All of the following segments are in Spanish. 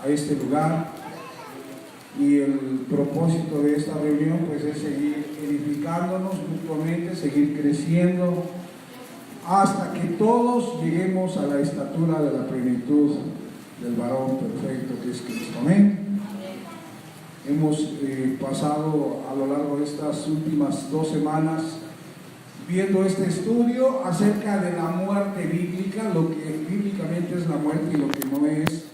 a este lugar, y el propósito de esta reunión pues es seguir edificándonos mutuamente, seguir creciendo hasta que todos lleguemos a la estatura de la plenitud del varón perfecto que es Cristo. Amén. Hemos pasado a lo largo de estas últimas 2 semanas viendo este estudio acerca de la muerte bíblica, lo que bíblicamente es la muerte y lo que no es,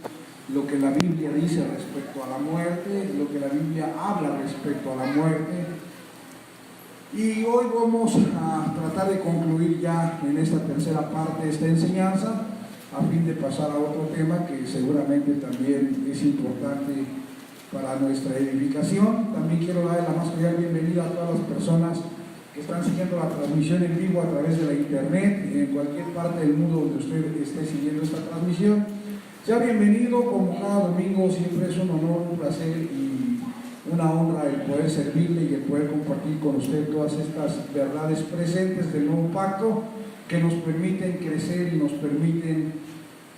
lo que la Biblia dice respecto a la muerte, lo que la Biblia habla respecto a la muerte. Y hoy vamos a tratar de concluir ya en esta tercera parte de esta enseñanza, a fin de pasar a otro tema que seguramente también es importante para nuestra edificación. También quiero dar la más cordial bienvenida a todas las personas que están siguiendo la transmisión en vivo a través de la internet, en cualquier parte del mundo donde usted esté siguiendo esta transmisión. Sea bienvenido, como cada domingo. Siempre es un honor, un placer y una honra el poder servirle y el poder compartir con usted todas estas verdades presentes del nuevo pacto que nos permiten crecer y nos permiten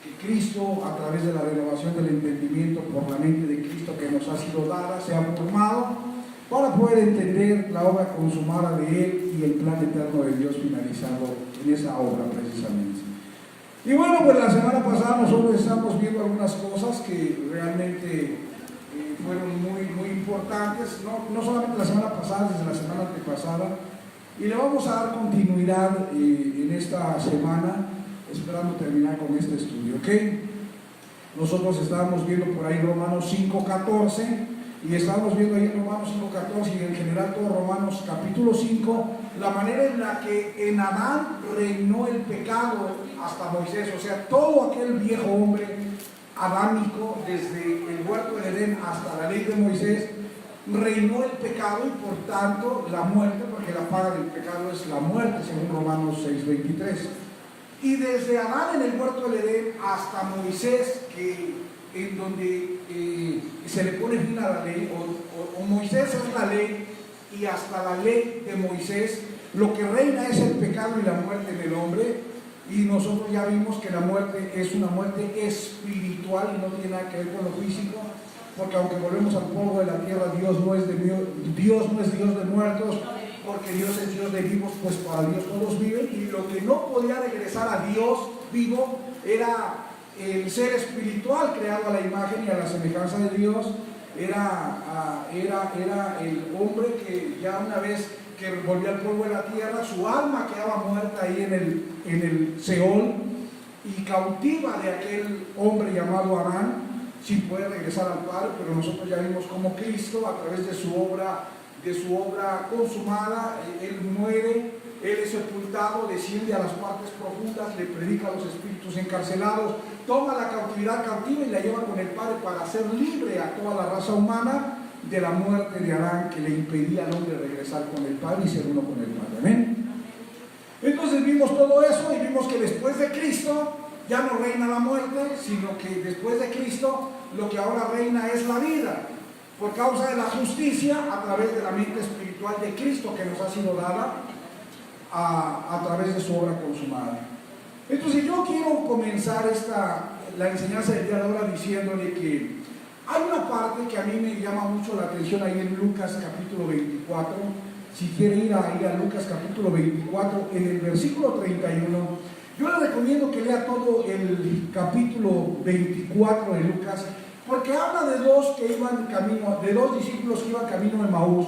que Cristo, a través de la renovación del entendimiento por la mente de Cristo que nos ha sido dada, sea formado para poder entender la obra consumada de Él y el plan eterno de Dios finalizado en esa obra precisamente. Y bueno, pues la semana pasada nosotros estamos viendo algunas cosas que realmente fueron muy importantes, no solamente la semana pasada, desde la semana antepasada, y le vamos a dar continuidad en esta semana, esperando terminar con este estudio, ¿ok? Nosotros estábamos viendo por ahí Romanos 5:14, y estábamos viendo ahí Romanos 5:14 y en general todo Romanos capítulo 5, la manera en la que en Adán reinó el pecado hasta Moisés, o sea, todo aquel viejo hombre adámico, desde el huerto de Edén hasta la ley de Moisés, reinó el pecado y por tanto la muerte, porque la paga del pecado es la muerte, según Romanos 6:23. Y desde Adán en el huerto del Edén hasta Moisés, en donde se le pone fin a la ley, o Moisés es la ley, y hasta la ley de Moisés, lo que reina es el pecado y la muerte en el hombre. Y nosotros ya vimos que la muerte es una muerte espiritual y no tiene nada que ver con lo físico, porque aunque volvemos al polvo de la tierra, Dios no es Dios de muertos, porque Dios es Dios de vivos, pues para Dios todos viven, y lo que no podía regresar a Dios vivo era el ser espiritual creado a la imagen y a la semejanza de Dios. Era el hombre que ya una vez que volvía al polvo de la tierra, su alma quedaba muerta ahí en el Seol y cautiva de aquel hombre llamado Adán, sin poder regresar al Padre. Pero nosotros ya vimos cómo Cristo, a través de su obra consumada, Él muere, Él es sepultado, desciende a las partes profundas, le predica a los espíritus encarcelados, toma la cautividad cautiva y la lleva con el Padre para hacer libre a toda la raza humana de la muerte de Adán, que le impedía al hombre regresar con el Padre y ser uno con el Padre. Amén. Entonces vimos todo eso y vimos que después de Cristo ya no reina la muerte, sino que después de Cristo lo que ahora reina es la vida, por causa de la justicia a través de la mente espiritual de Cristo que nos ha sido dada a través de su obra consumada. Entonces yo quiero comenzar la enseñanza del día de ahora diciéndole que hay una parte que a mí me llama mucho la atención ahí en Lucas capítulo 24. Si quiere ir a Lucas capítulo 24, en el versículo 31, yo le recomiendo que lea todo el capítulo 24 de Lucas, porque habla de dos discípulos que iban camino de Maús,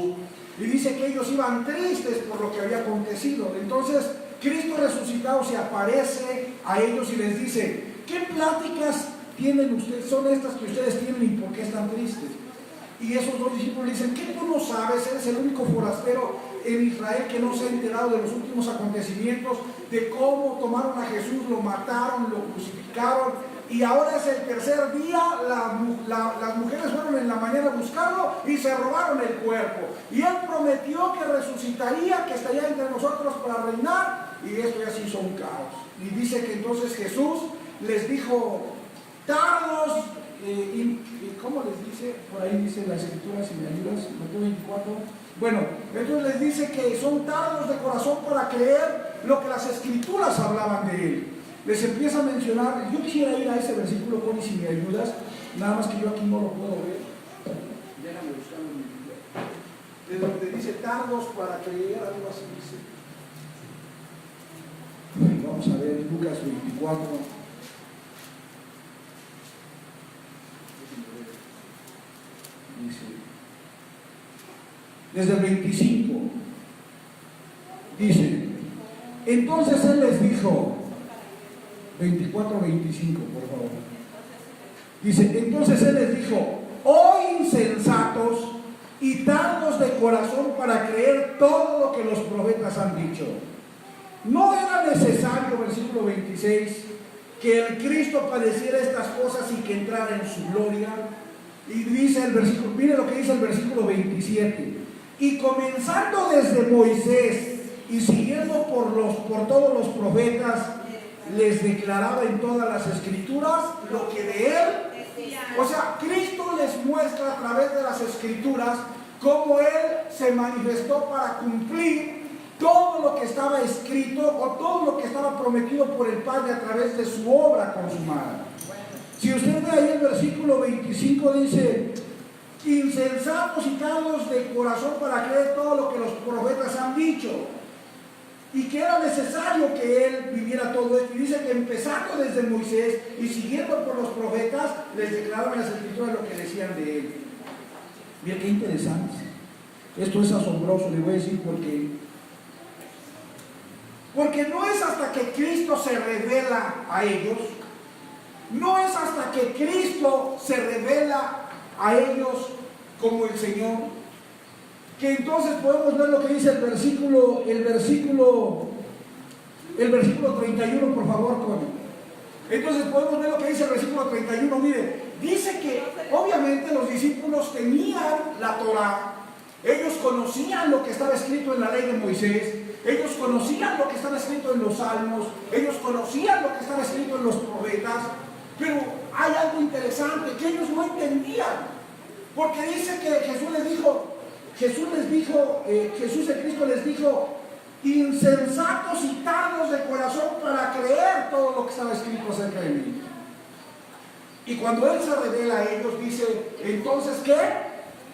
y dice que ellos iban tristes por lo que había acontecido. Entonces Cristo resucitado se aparece a ellos y les dice: ¿qué pláticas tienen ustedes? Son estas que ustedes tienen, ¿y por qué están tristes? Y esos dos discípulos le dicen: ¿qué tú no sabes? Eres el único forastero en Israel que no se ha enterado de los últimos acontecimientos, de cómo tomaron a Jesús, lo mataron, lo crucificaron, y ahora es el tercer día. Las mujeres fueron en la mañana a buscarlo y se robaron el cuerpo, y él prometió que resucitaría, que estaría entre nosotros para reinar, y esto ya se hizo un caos. Y dice que entonces Jesús les dijo: tardos, ¿cómo les dice? Por ahí dice la escritura, si me ayudas, Mateo 24. Bueno, entonces les dice que son tardos de corazón para creer lo que las escrituras hablaban de él. Les empieza a mencionar, yo quisiera ir a ese versículo, Connie, si me ayudas, Nada más que yo aquí no lo puedo ver. Déjame buscarlo en mi Biblia. Desde donde dice tardos para creer, algo así dice. Vamos a ver Lucas 24. Dice, desde el 25, dice, entonces él les dijo, 24, 25, por favor. Dice, entonces él les dijo, oh insensatos y tardos de corazón para creer todo lo que los profetas han dicho. ¿No era necesario, versículo 26, que el Cristo padeciera estas cosas y que entrara en su gloria? Y dice el versículo, mire lo que dice el versículo 27. Y comenzando desde Moisés y siguiendo por todos los profetas, les declaraba en todas las escrituras lo que de él. O sea, Cristo les muestra a través de las escrituras cómo él se manifestó para cumplir todo lo que estaba escrito o todo lo que estaba prometido por el Padre a través de su obra consumada. Si usted ve ahí el versículo 25, dice, insensatos y tardos de corazón para creer todo lo que los profetas han dicho, y que era necesario que él viviera todo esto. Y dice que empezando desde Moisés y siguiendo por los profetas, les declaraban las escrituras lo que decían de él. Mira qué interesante. Esto es asombroso, le voy a decir por qué. Porque no es hasta que Cristo se revela a ellos, no es hasta que Cristo se revela a ellos como el Señor, que entonces podemos ver lo que dice el versículo 31, por favor, Connie. Entonces podemos ver lo que dice el versículo 31. Mire, dice que obviamente los discípulos tenían la Torá, ellos conocían lo que estaba escrito en la ley de Moisés, ellos conocían lo que estaba escrito en los salmos, ellos conocían lo que estaba escrito en los profetas, pero hay algo interesante que ellos no entendían, porque dice que Jesús el Cristo les dijo, insensatos y tardos de corazón para creer todo lo que estaba escrito acerca de mí. Y cuando Él se revela a ellos, dice, entonces, ¿qué?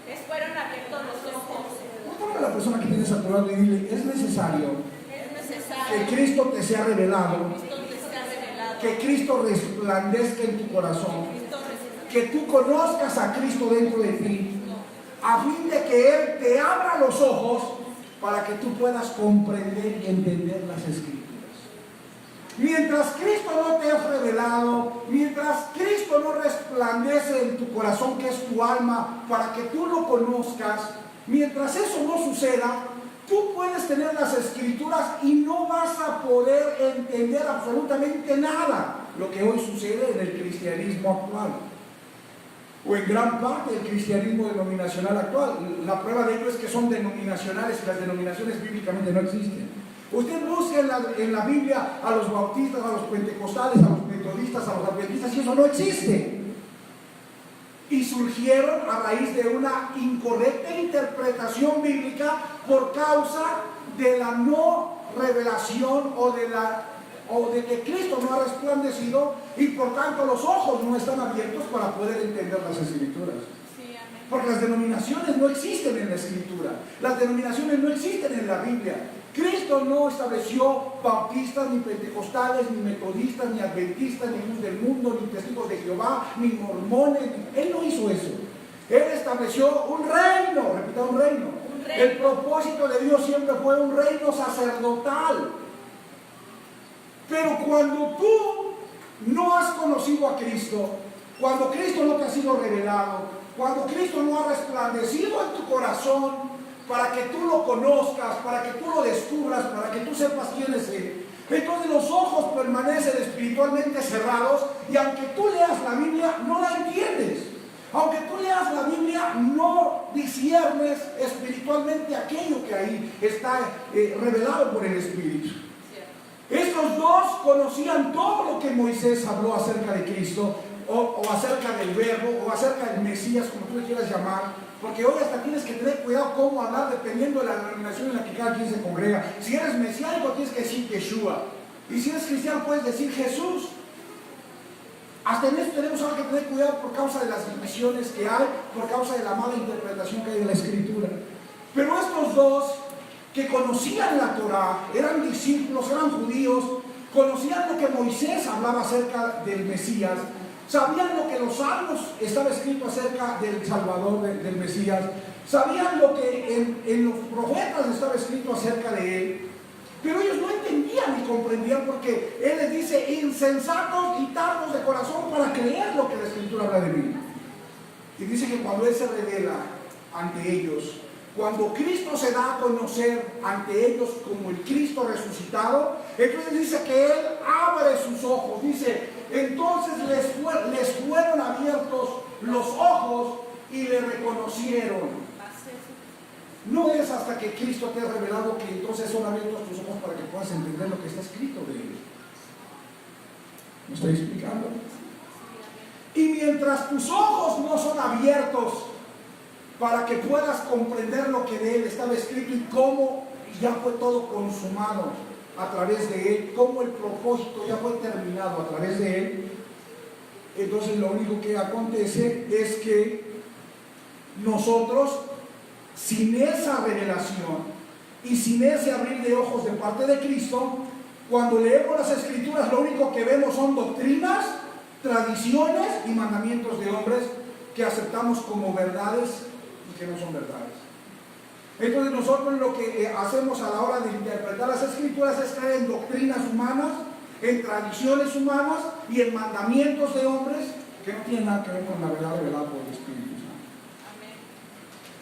Les fueron abiertos los ojos. Ponle a la persona que tienes a tu lado y dile, es necesario que Cristo te sea revelado, que Cristo resplandezca en tu corazón, que tú conozcas a Cristo dentro de ti, a fin de que Él te abra los ojos para que tú puedas comprender y entender las Escrituras. Mientras Cristo no te es revelado, mientras Cristo no resplandece en tu corazón, que es tu alma, para que tú lo conozcas, mientras eso no suceda, tú puedes tener las Escrituras y no vas a poder entender absolutamente nada lo que hoy sucede en el cristianismo actual, o en gran parte del cristianismo denominacional actual. La prueba de ello es que son denominacionales y las denominaciones bíblicamente no existen. Usted busca en la Biblia a los bautistas, a los pentecostales, a los metodistas, a los adventistas, y eso no existe. Y surgieron a raíz de una incorrecta interpretación bíblica por causa de la no revelación o de que Cristo no ha resplandecido, y por tanto los ojos no están abiertos para poder entender las Escrituras. Porque las denominaciones no existen en la Escritura, las denominaciones no existen en la Biblia. Cristo no estableció bautistas, ni pentecostales, ni metodistas, ni adventistas, ni luz del mundo, ni testigos de Jehová, ni mormones. Él no hizo eso. Él estableció un reino, repita, un reino. El propósito de Dios siempre fue un reino sacerdotal. Pero cuando tú no has conocido a Cristo, cuando Cristo no te ha sido revelado, cuando Cristo no ha resplandecido en tu corazón para que tú lo conozcas, para que tú lo descubras, para que tú sepas quién es Él, entonces los ojos permanecen espiritualmente cerrados, y aunque tú leas la Biblia, no la entiendes. Aunque tú leas la Biblia, no disciernes espiritualmente aquello que ahí está revelado por el Espíritu. Estos dos conocían todo lo que Moisés habló acerca de Cristo, o acerca del Verbo, o acerca del Mesías, como tú le quieras llamar, porque hoy hasta tienes que tener cuidado cómo hablar dependiendo de la denominación en la que cada quien se congrega. Si eres mesiánico, tienes que decir Yeshua, y si eres cristiano, puedes decir Jesús. Hasta en esto tenemos ahora que tener cuidado por causa de las divisiones que hay, por causa de la mala interpretación que hay de la Escritura. Pero estos dos que conocían la Torá, eran discípulos, eran judíos, conocían lo que Moisés hablaba acerca del Mesías, sabían lo que los salmos estaba escrito acerca del Salvador, del Mesías, sabían lo que en los profetas estaba escrito acerca de él, pero ellos no entendían ni comprendían, porque él les dice: insensatos y tardos de corazón para creer lo que la Escritura habla de mí. Y dice que cuando él se revela ante ellos, cuando Cristo se da a conocer ante ellos como el Cristo resucitado, entonces dice que él abre sus ojos. Dice: entonces les fueron abiertos los ojos y le reconocieron. No es hasta que Cristo te ha revelado que entonces son abiertos tus ojos para que puedas entender lo que está escrito de él. ¿Me estoy explicando? Y mientras tus ojos no son abiertos para que puedas comprender lo que de él estaba escrito y cómo ya fue todo consumado a través de él, cómo el propósito ya fue terminado a través de él, entonces lo único que acontece es que nosotros, sin esa revelación y sin ese abrir de ojos de parte de Cristo, cuando leemos las Escrituras, lo único que vemos son doctrinas, tradiciones y mandamientos de hombres que aceptamos como verdades y que no son verdades. Entonces nosotros lo que hacemos a la hora de interpretar las Escrituras es creer en doctrinas humanas, en tradiciones humanas y en mandamientos de hombres que no tienen nada que ver con la verdad revelada por el Espíritu.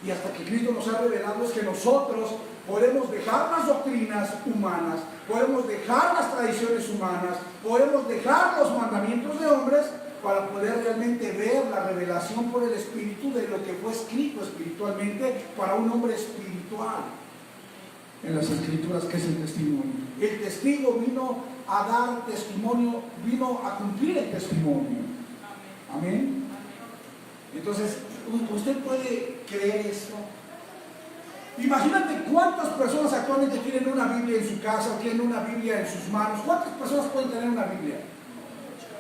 Y hasta que Cristo nos ha revelado es que nosotros podemos dejar las doctrinas humanas, podemos dejar las tradiciones humanas, podemos dejar los mandamientos de hombres para poder realmente ver la revelación por el Espíritu de lo que fue escrito espiritualmente para un hombre espiritual. En las Escrituras, ¿qué es el testimonio? El testigo vino a dar testimonio, vino a cumplir el testimonio. Amén. Entonces, usted puede creer esto. Imagínate cuántas personas actualmente tienen una Biblia en su casa o tienen una Biblia en sus manos. ¿Cuántas personas pueden tener una Biblia?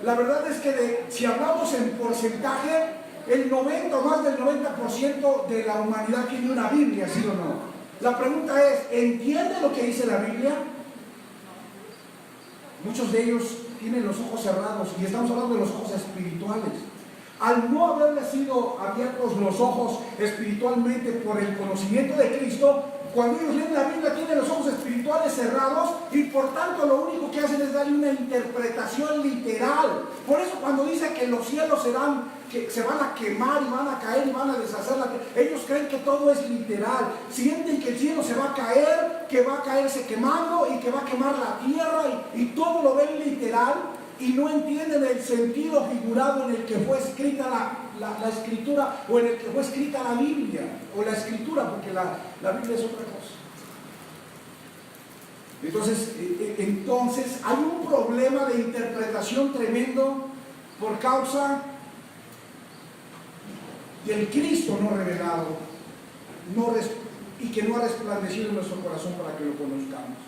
La verdad es que si hablamos en porcentaje, el 90 o más del 90% de la humanidad tiene una Biblia, ¿sí o no? La pregunta es: ¿entiende lo que dice la Biblia? Muchos de ellos tienen los ojos cerrados, y estamos hablando de los ojos espirituales. Al no haberle sido abiertos los ojos espiritualmente por el conocimiento de Cristo, cuando ellos leen la Biblia tienen los ojos espirituales cerrados y por tanto lo único que hacen es darle una interpretación literal. Por eso cuando dice que los cielos que se van a quemar y van a caer y van a deshacer, ellos creen que todo es literal. Sienten que el cielo se va a caer, que va a caerse quemando y que va a quemar la tierra y todo lo ven literal. Y no entienden el sentido figurado en el que fue escrita la Escritura, o en el que fue escrita la Biblia, o la Escritura, porque la Biblia es otra cosa. Entonces hay un problema de interpretación tremendo por causa del Cristo no revelado y que no ha resplandecido en nuestro corazón para que lo conozcamos.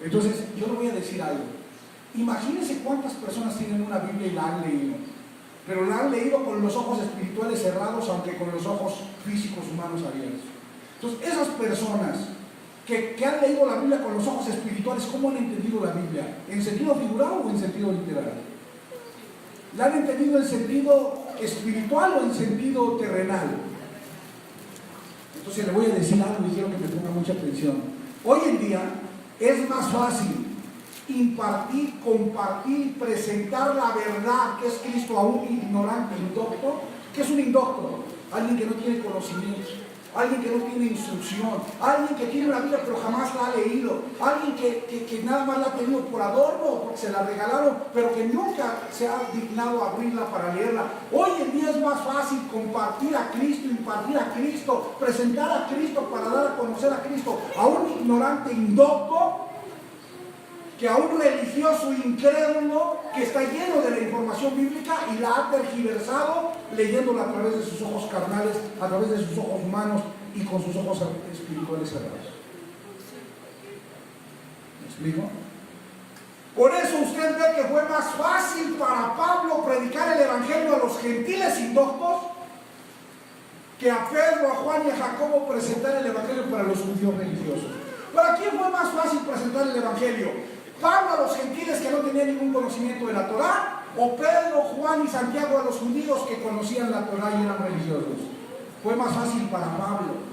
Entonces, yo le voy a decir algo. Imagínense cuántas personas tienen una Biblia y la han leído, pero la han leído con los ojos espirituales cerrados, aunque con los ojos físicos humanos abiertos. Entonces, esas personas que han leído la Biblia con los ojos espirituales, ¿cómo han entendido la Biblia? ¿En sentido figurado o en sentido literal? ¿La han entendido en sentido espiritual o en sentido terrenal? Entonces, le voy a decir algo y quiero que me ponga mucha atención. Hoy en día es más fácil impartir, compartir, presentar la verdad que es Cristo a un ignorante, indocto. ¿Qué es un indocto? Alguien que no tiene conocimiento, alguien que no tiene instrucción, alguien que tiene una Biblia pero jamás la ha leído, alguien que nada más la ha tenido por adorno o porque se la regalaron, pero que nunca se ha dignado a abrirla para leerla. Hoy en día es más fácil compartir a Cristo, impartir a Cristo, presentar a Cristo para dar a conocer a Cristo a un ignorante indocto que a un religioso incrédulo que está lleno de la información bíblica y la ha tergiversado leyéndola a través de sus ojos carnales, a través de sus ojos humanos y con sus ojos espirituales cerrados. ¿Me explico? Por eso usted ve que fue más fácil para Pablo predicar el evangelio a los gentiles indoctos que a Pedro, a Juan y a Jacobo presentar el evangelio para los judíos religiosos. ¿Para quién fue más fácil presentar el evangelio? ¿Pablo a los gentiles que no tenían ningún conocimiento de la Torá? ¿O Pedro, Juan y Santiago a los judíos que conocían la Torá y eran religiosos? Fue más fácil para Pablo.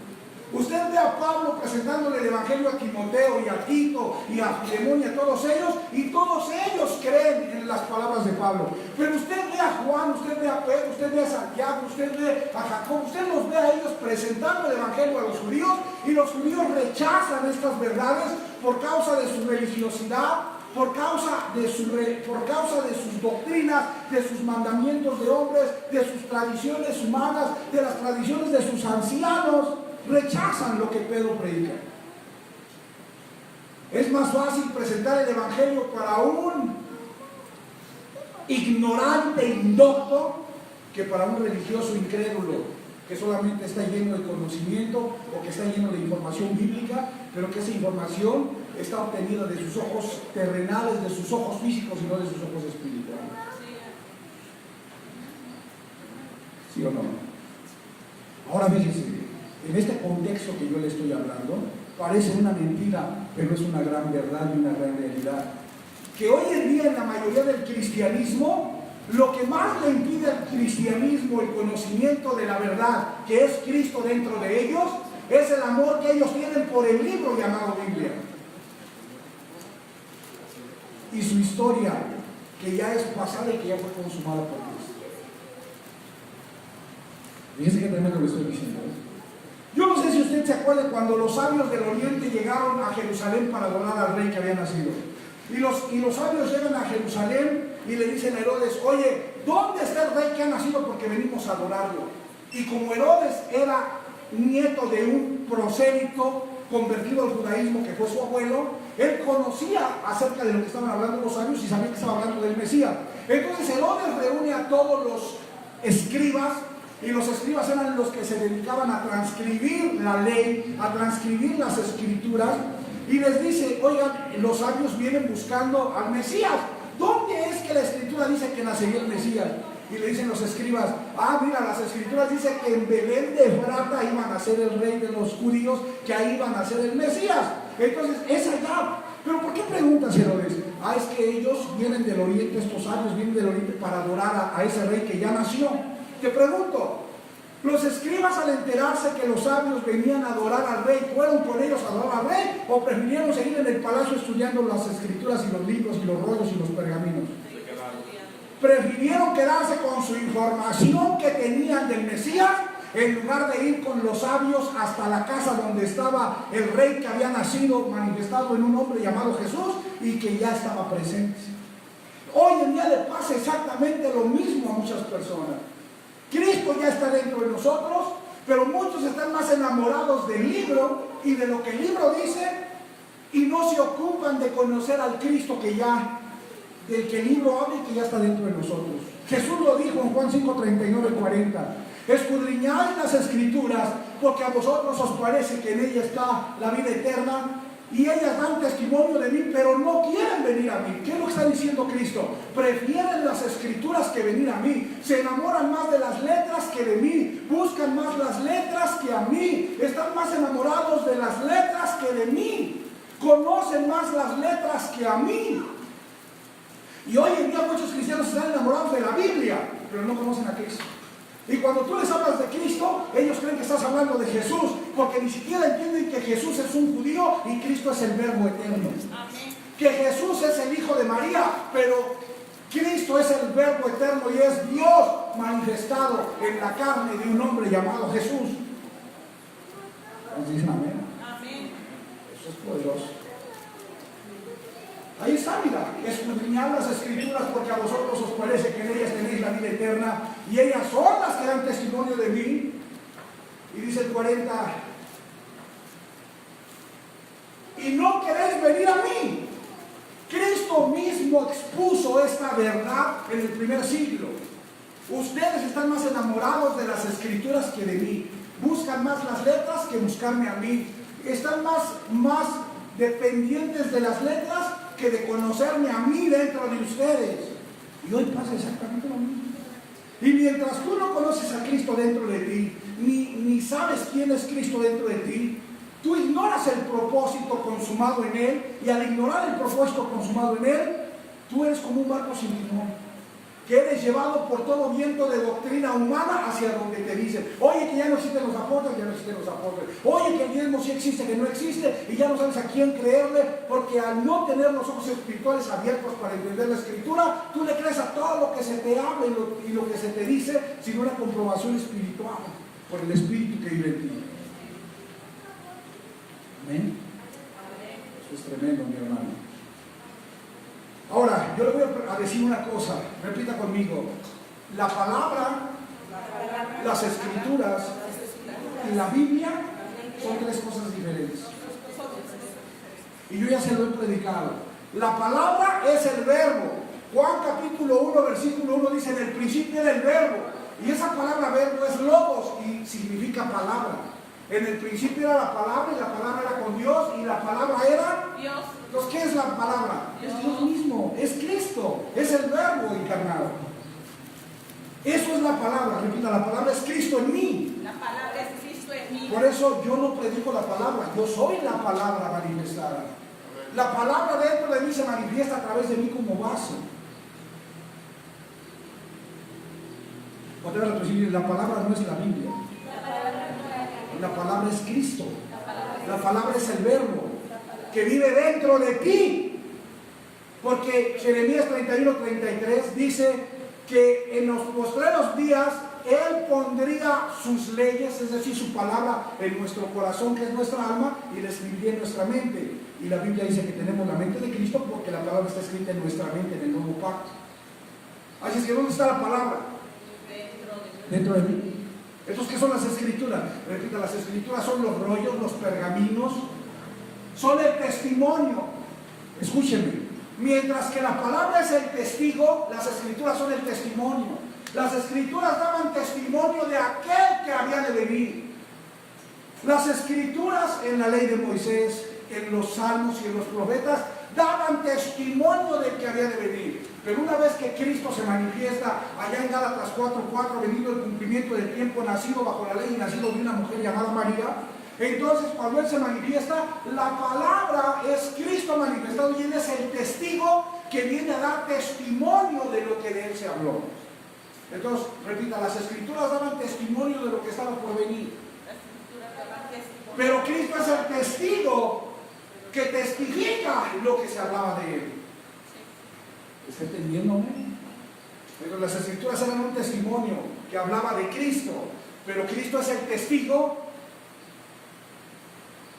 Usted ve a Pablo presentándole el evangelio a Timoteo y a Tito y a Filemón y a todos ellos, y todos ellos creen en las palabras de Pablo. Pero usted ve a Juan, usted ve a Pedro, usted ve a Santiago, usted ve a Jacob, usted los ve a ellos presentando el evangelio a los judíos, y los judíos rechazan estas verdades por causa de su religiosidad, por causa de sus doctrinas, de sus mandamientos de hombres, de sus tradiciones humanas, de las tradiciones de sus ancianos. Rechazan lo que Pedro predica. Es más fácil presentar el evangelio para un ignorante indocto que para un religioso incrédulo que solamente está lleno de conocimiento o que está lleno de información bíblica, pero que esa información está obtenida de sus ojos terrenales, de sus ojos físicos y no de sus ojos espirituales. ¿Sí o no? Ahora fíjese, en este contexto que yo le estoy hablando, parece una mentira, pero es una gran verdad y una gran realidad. Que hoy en día en la mayoría del cristianismo, lo que más le impide al cristianismo el conocimiento de la verdad, que es Cristo dentro de ellos, es el amor que ellos tienen por el libro llamado Biblia. Y su historia, que ya es pasada y que ya fue consumada por Cristo. Fíjense que tremendo lo estoy diciendo. Yo no sé si usted se acuerda cuando los sabios del oriente llegaron a Jerusalén para adorar al rey que había nacido. Y los sabios llegan a Jerusalén y le dicen a Herodes: oye, ¿dónde está el rey que ha nacido? Porque venimos a adorarlo. Y como Herodes era nieto de un prosélito convertido al judaísmo que fue su abuelo, él conocía acerca de lo que estaban hablando los sabios y sabía que estaba hablando del Mesías. Entonces Herodes reúne a todos los escribas, y los escribas eran los que se dedicaban a transcribir la ley, a transcribir las escrituras, y les dice: oigan, los sabios vienen buscando al Mesías. ¿Dónde es que la escritura dice que nacería el Mesías? Y le dicen los escribas: mira, las escrituras dicen que en Belén de Efrata iba a nacer el rey de los judíos, que ahí iba a nacer el Mesías. Entonces, es allá. ¿Pero por qué preguntas, Herodes? Es que ellos vienen del oriente, estos sabios vienen del oriente para adorar a ese rey que ya nació. Te pregunto, ¿los escribas al enterarse que los sabios venían a adorar al rey, fueron con ellos a adorar al rey, o prefirieron seguir en el palacio estudiando las escrituras y los libros y los rollos y los pergaminos? Prefirieron quedarse con su información que tenían del Mesías en lugar de ir con los sabios hasta la casa donde estaba el rey que había nacido manifestado en un hombre llamado Jesús y que ya estaba presente. Hoy en día le pasa exactamente lo mismo a muchas personas. Cristo ya está dentro de nosotros, pero muchos están más enamorados del libro y de lo que el libro dice, y no se ocupan de conocer al Cristo del que el libro habla y que ya está dentro de nosotros. Jesús lo dijo en Juan 5, 39, 40. Escudriñad las escrituras, porque a vosotros os parece que en ella está la vida eterna, y ellas dan testimonio de mí, pero no quieren venir a mí. ¿Qué es lo que está diciendo Cristo? Prefieren las escrituras que venir a mí. Se enamoran más de las letras que de mí. Buscan más las letras que a mí. Están más enamorados de las letras que de mí. Conocen más las letras que a mí. Y hoy en día muchos cristianos están enamorados de la Biblia, pero no conocen a Cristo. Y cuando tú les hablas de Cristo, ellos creen que estás hablando de Jesús, porque ni siquiera entienden que Jesús es un judío y Cristo es el Verbo eterno. Amén. Que Jesús es el Hijo de María, pero Cristo es el Verbo eterno y es Dios manifestado en la carne de un hombre llamado Jesús. ¿Dicen amén? Amén. Eso es poderoso. Ahí está, mira, escudriñad las escrituras porque a vosotros os parece que en ellas tenéis la vida eterna y ellas son las que dan testimonio de mí. Y dice el 40, y no queréis venir a mí. Cristo mismo expuso esta verdad en el primer siglo. Ustedes están más enamorados de las escrituras que de mí. Buscan más las letras que buscarme a mí. Están más dependientes de las letras que de conocerme a mí dentro de ustedes. Y hoy pasa exactamente lo mismo. Y mientras tú no conoces a Cristo dentro de ti, ni sabes quién es Cristo dentro de ti, tú ignoras el propósito consumado en Él, y al ignorar el propósito consumado en Él, tú eres como un barco sin timón, que eres llevado por todo viento de doctrina humana hacia donde te dicen, oye, que ya no existen los apóstoles, ya no existen los apóstoles, oye, que el diezmo sí existe, que no existe, y ya no sabes a quién creerle, porque al no tener los ojos espirituales abiertos para entender la Escritura, tú le crees a todo lo que se te habla y lo que se te dice, sin una comprobación espiritual por el Espíritu que vive en ti. Amén. Eso es tremendo, mi hermano. Ahora, yo le voy a decir una cosa, repita conmigo. La palabra, las Escrituras y la Biblia son tres cosas diferentes. Y yo ya se lo he predicado. La palabra es el verbo. Juan capítulo 1, versículo 1 dice, en el principio era el verbo. Y esa palabra verbo es logos y significa palabra. En el principio era la palabra y la palabra era con Dios y la palabra era Dios. Entonces, ¿qué es la palabra? Es Dios mismo, es Cristo, es el verbo encarnado. Eso es la palabra, repita, la palabra es Cristo en mí. La palabra es Cristo en mí. Por eso yo no predico la palabra, yo soy la palabra manifestada. La palabra dentro de mí se manifiesta a través de mí como vaso. Otra vez, la palabra no es la Biblia. La palabra es Cristo. La palabra es el verbo que vive dentro de ti. Porque Jeremías 31:33 dice que en los postreros días Él pondría sus leyes, es decir, su palabra en nuestro corazón, que es nuestra alma, y la escribiría en nuestra mente. Y la Biblia dice que tenemos la mente de Cristo porque la palabra está escrita en nuestra mente, en el nuevo pacto. Así es que ¿dónde está la palabra? Dentro de mí. Entonces, ¿qué son las Escrituras? Repita, las Escrituras son los rollos, los pergaminos, son el testimonio. Escúchenme. Mientras que la palabra es el testigo, las Escrituras son el testimonio. Las Escrituras daban testimonio de aquel que había de venir. Las Escrituras en la ley de Moisés, en los salmos y en los profetas daban testimonio del que había de venir. Pero una vez que Cristo se manifiesta allá en Gálatas 4:4, venido el cumplimiento del tiempo, nacido bajo la ley y nacido de una mujer llamada María, entonces cuando Él se manifiesta, la palabra es Cristo manifestado y Él es el testigo que viene a dar testimonio de lo que de Él se habló. Entonces, repita, las Escrituras daban testimonio de lo que estaba por venir. Pero Cristo es el testigo que testifica lo que se hablaba de Él. ¿Está entendiéndome? Pero las Escrituras eran un testimonio que hablaba de Cristo, pero Cristo es el testigo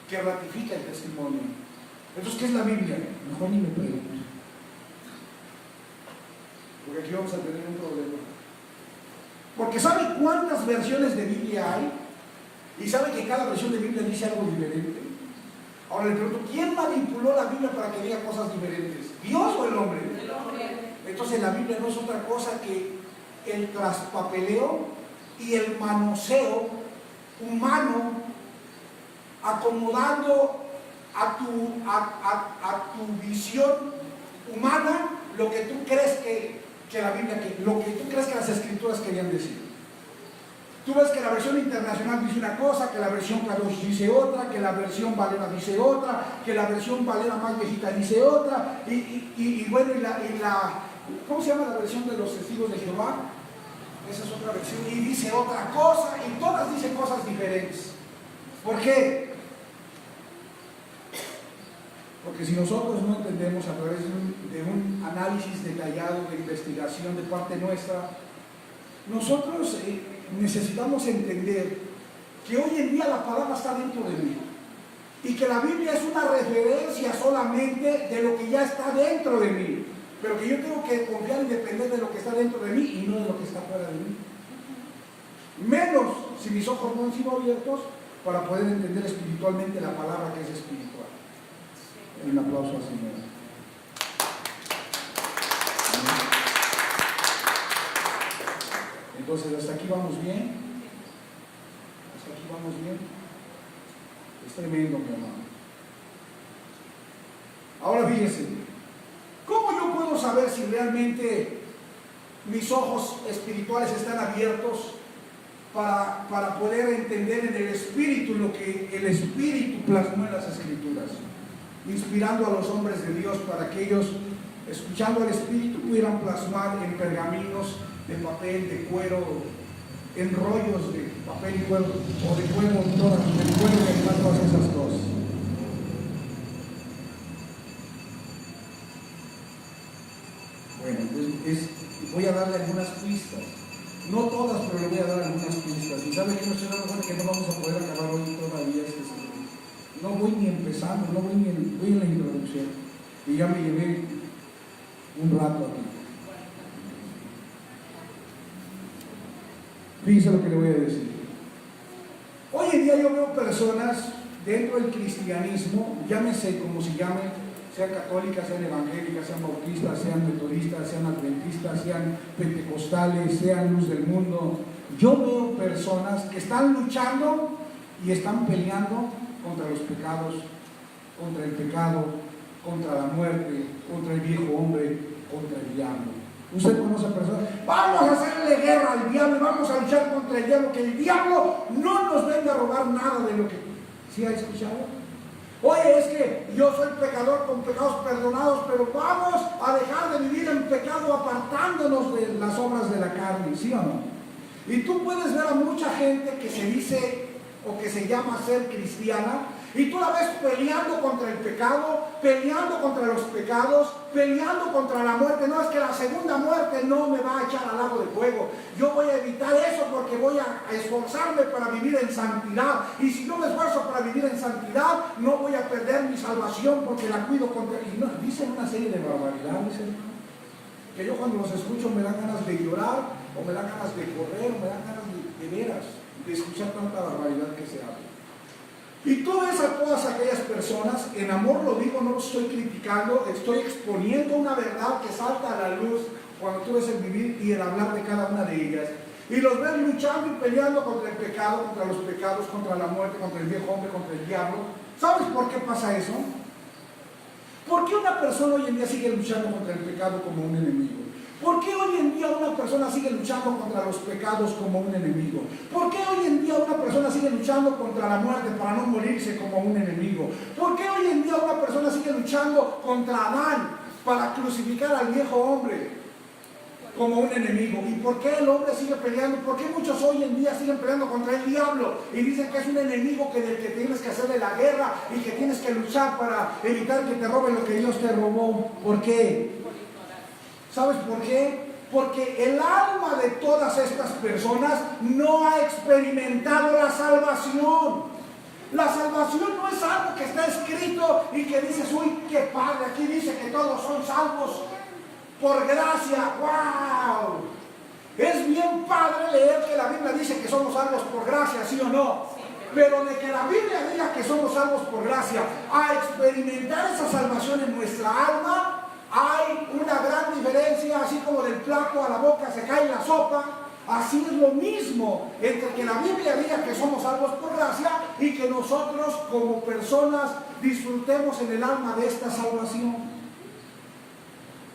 que ratifica el testimonio. Entonces, ¿qué es la Biblia? Mejor ni me pregunto, porque aquí vamos a tener un problema. Porque ¿sabe cuántas versiones de Biblia hay? Y sabe que cada versión de Biblia dice algo diferente. Ahora le pregunto, ¿quién manipuló la Biblia para que diga cosas diferentes? ¿Dios o el hombre? El hombre. Entonces la Biblia no es otra cosa que el traspapeleo y el manoseo humano, acomodando a tu visión humana lo que tú crees que la Biblia, lo que tú crees que las Escrituras querían decir. Tú ves que la versión internacional dice una cosa, que la versión Kadosh dice otra, que la versión Valera dice otra, que la versión Valera más viejita dice otra, y bueno, ¿cómo se llama la versión de los testigos de Jehová? Esa es otra versión, y dice otra cosa, y todas dicen cosas diferentes. ¿Por qué? Porque si nosotros no entendemos a través de un análisis detallado, de investigación de parte nuestra, nosotros necesitamos entender que hoy en día la palabra está dentro de mí y que la Biblia es una referencia solamente de lo que ya está dentro de mí, pero que yo tengo que confiar y depender de lo que está dentro de mí y no de lo que está fuera de mí. Menos si mis ojos no han sido abiertos para poder entender espiritualmente la palabra que es espiritual. Un aplauso al Señor. Entonces, ¿hasta aquí vamos bien? ¿Hasta aquí vamos bien? Es tremendo, mi hermano. Ahora fíjense, saber si realmente mis ojos espirituales están abiertos para poder entender en el Espíritu lo que el Espíritu plasmó en las Escrituras, inspirando a los hombres de Dios para que ellos, escuchando al Espíritu, pudieran plasmar en pergaminos de papel, de cuero, en rollos de papel y cuero, o de cuero, todas esas cosas. Bueno, pues voy a darle algunas pistas. No todas, pero le voy a dar algunas pistas. Y sabe que no estoy dando cuenta que no vamos a poder acabar hoy todavía este sermón. No voy ni empezando, voy en la introducción. Y ya me llevé un rato aquí. Fíjese lo que le voy a decir. Hoy en día yo veo personas dentro del cristianismo, llámese como se llame, sean católicas, sean evangélicas, sean bautistas, sean metodistas, sean adventistas, sean pentecostales, sean luz del mundo. Yo veo personas que están luchando y están peleando contra los pecados, contra el pecado, contra la muerte, contra el viejo hombre, contra el diablo. Usted conoce a personas, vamos a hacerle guerra al diablo, vamos a luchar contra el diablo, que el diablo no nos venga a robar nada de lo que... ¿Sí ha escuchado? Oye, es que yo soy pecador con pecados perdonados, pero vamos a dejar de vivir en pecado apartándonos de las obras de la carne, ¿sí o no? Y tú puedes ver a mucha gente que se dice o que se llama ser cristiana, y tú la ves peleando contra el pecado, peleando contra los pecados, peleando contra la muerte. No, es que la segunda muerte no me va a echar al lago de fuego. Yo voy a evitar eso porque voy a esforzarme para vivir en santidad. Y si no me esfuerzo para vivir en santidad, no voy a perder mi salvación porque la cuido contra... Y no, dicen una serie de barbaridades, hermano, que yo cuando los escucho me dan ganas de llorar, o me dan ganas de correr, o me dan ganas de veras, de escuchar tanta barbaridad que se habla. Y tú ves a todas aquellas personas, en amor lo digo, no lo estoy criticando, estoy exponiendo una verdad que salta a la luz cuando tú ves el vivir y el hablar de cada una de ellas. Y los ves luchando y peleando contra el pecado, contra los pecados, contra la muerte, contra el viejo hombre, contra el diablo. ¿Sabes por qué pasa eso? ¿Por qué una persona hoy en día sigue luchando contra el pecado como un enemigo? ¿Por qué hoy en día una persona sigue luchando contra los pecados como un enemigo? ¿Por qué hoy en día una persona sigue luchando contra la muerte para no morirse como un enemigo? ¿Por qué hoy en día una persona sigue luchando contra Adán para crucificar al viejo hombre como un enemigo? ¿Y por qué el hombre sigue peleando? ¿Por qué muchos hoy en día siguen peleando contra el diablo y dicen que es un enemigo del que tienes que hacerle la guerra y que tienes que luchar para evitar que te roben lo que Dios te robó? ¿Por qué? ¿Sabes por qué? Porque el alma de todas estas personas no ha experimentado la salvación. La salvación no es algo que está escrito y que dices, uy, qué padre, aquí dice que todos son salvos por gracia. ¡Wow! Es bien padre leer que la Biblia dice que somos salvos por gracia, ¿sí o no? Pero de que la Biblia diga que somos salvos por gracia, a experimentar esa salvación en nuestra alma, hay una gran diferencia. Así como del plato a la boca se cae la sopa, así es lo mismo entre que la Biblia diga que somos salvos por gracia y que nosotros como personas disfrutemos en el alma de esta salvación.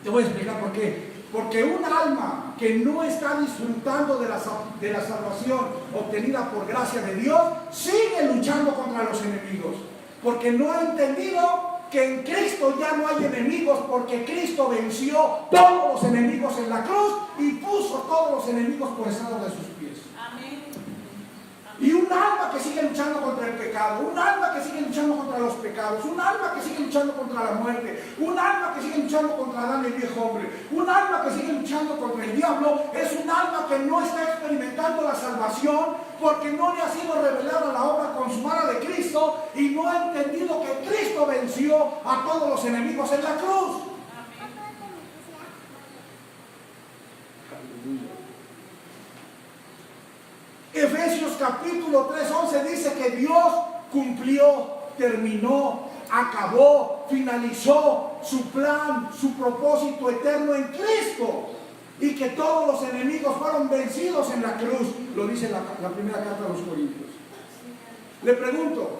Te voy a explicar por qué. Porque un alma que no está disfrutando de la salvación obtenida por gracia de Dios, sigue luchando contra los enemigos, porque no ha entendido que en Cristo ya no hay enemigos, porque Cristo venció todos los enemigos en la cruz y puso todos los enemigos por estrado de sus pies. Amén. Y un alma que sigue luchando contra el pecado, un alma que sigue luchando contra los pecados, un alma que sigue luchando contra la muerte, un alma que sigue luchando contra Adán el viejo hombre, un alma que sigue luchando contra el diablo, es un alma que no está experimentando la salvación porque no le ha sido revelada la obra consumada de Cristo y no ha entendido que Cristo venció a todos los enemigos en la cruz. Efesios capítulo 3:11 dice que Dios cumplió, terminó, acabó, finalizó su plan, su propósito eterno en Cristo, y que todos los enemigos fueron vencidos en la cruz. Lo dice la primera carta a los Corintios. Le pregunto,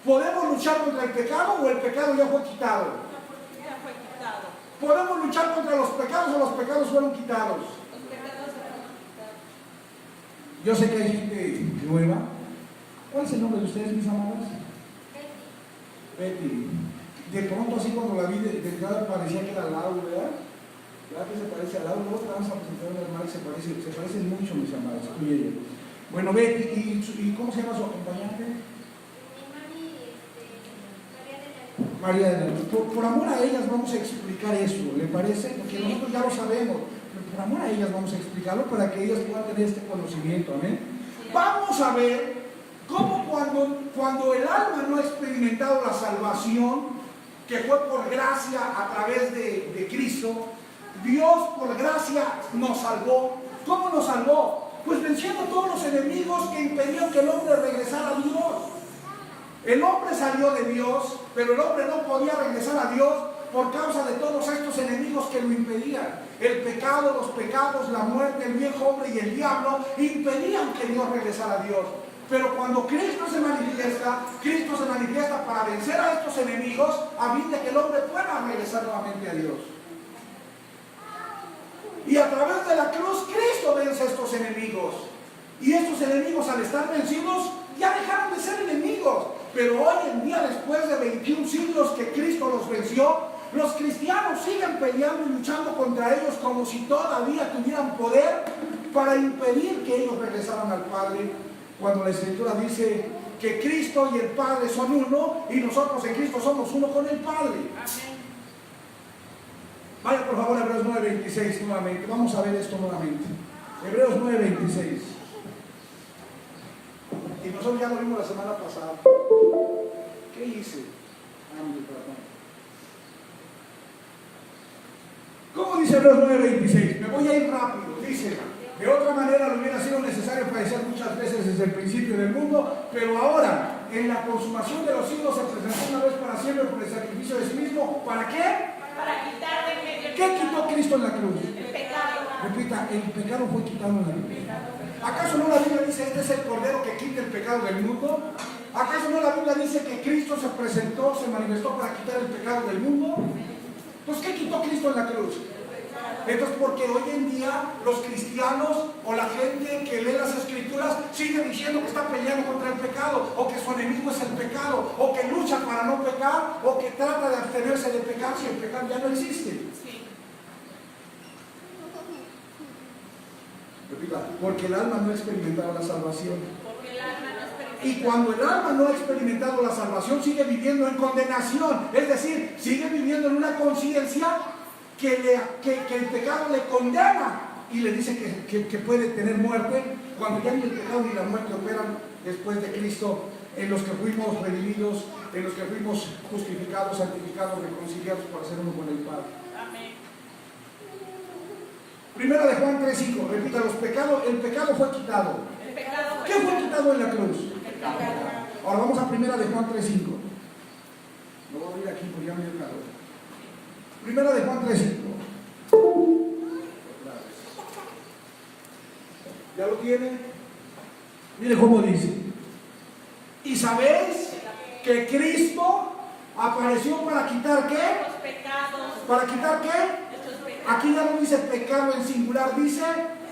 ¿podemos luchar contra el pecado o el pecado ya fue quitado? Ya fue quitado. Podemos luchar contra los pecados o los pecados fueron quitados. Los pecados fueron quitados. Yo sé que hay gente nueva. ¿Cuál es el nombre de ustedes, mis amadas? Betty. De pronto así cuando la vi de entrada parecía que era Lau, ¿verdad? ¿Verdad que se parece a Lau? Luego te vamos a presentar a una hermana que se parecen mucho, mis amadas, tú y ella. Bueno, Betty, ¿y cómo se llama su acompañante? María de la Luz. Por amor a ellas vamos a explicar eso, ¿le parece? Porque nosotros ya lo sabemos, pero por amor a ellas vamos a explicarlo para que ellas puedan tener este conocimiento, ¿amén? Vamos a ver cómo cuando el alma no ha experimentado la salvación, que fue por gracia a través de Cristo, Dios por gracia nos salvó. ¿Cómo nos salvó? Pues venciendo todos los enemigos que impedían que el hombre regresara a Dios. El hombre salió de Dios, pero el hombre no podía regresar a Dios por causa de todos estos enemigos que lo impedían. El pecado, los pecados, la muerte, el viejo hombre y el diablo impedían que Dios regresara a Dios. Pero cuando Cristo se manifiesta para vencer a estos enemigos, a fin de que el hombre pueda regresar nuevamente a Dios. Y a través de la cruz, Cristo vence a estos enemigos. Y estos enemigos, al estar vencidos, ya dejaron de ser enemigos. Pero hoy en día, después de 21 siglos que Cristo los venció, los cristianos siguen peleando y luchando contra ellos como si todavía tuvieran poder para impedir que ellos regresaran al Padre, cuando la Escritura dice que Cristo y el Padre son uno y nosotros en Cristo somos uno con el Padre. Amén. Vaya por favor a Hebreos 9:26 nuevamente, vamos a ver esto nuevamente. Hebreos 9:26. Y nosotros ya lo vimos la semana pasada. ¿Qué hice? ¿Cómo dice Hebreos 9:26? Me voy a ir rápido. Dice: de otra manera le hubiera sido necesario padecer muchas veces desde el principio del mundo, pero ahora, en la consumación de los siglos, se presentó una vez para siempre por el sacrificio de sí mismo. ¿Para qué? Para quitar de medio el ¿Qué pecado. quitó Cristo en la cruz? El pecado. Repita, el pecado fue quitado en la cruz. ¿Acaso no la Biblia dice: este es el Cordero que quita el pecado del mundo? ¿Acaso no la Biblia dice que Cristo se presentó, se manifestó para quitar el pecado del mundo? Entonces, ¿qué quitó Cristo en la cruz? Entonces, porque hoy en día los cristianos o la gente que lee las Escrituras sigue diciendo que está peleando contra el pecado, o que su enemigo es el pecado, o que lucha para no pecar, o que trata de abstenerse de pecar si el pecado ya no existe. Sí. Repita, porque el alma no ha experimentado la salvación. Porque el alma no experimenta. Y cuando el alma no ha experimentado la salvación, sigue viviendo en condenación, es decir, sigue viviendo en una conciencia que el pecado le condena y le dice que puede tener muerte, cuando ya ni el pecado ni la muerte operan después de Cristo, en los que fuimos redimidos, en los que fuimos justificados, santificados, reconciliados para ser uno con el Padre. Amén. Primera de Juan 3:5, repita, el pecado fue quitado. El pecado ¿Qué fue quitado en la cruz? El pecado. Ahora vamos a Primera de Juan 3:5. Lo voy a abrir aquí porque ya me dio calor. Primera de Juan 3:5. ¿Ya lo tiene? Mire cómo dice: y sabéis que Cristo apareció para quitar ¿qué? Los pecados. ¿Para quitar qué? Nuestros pecados. Aquí ya no dice pecado en singular, dice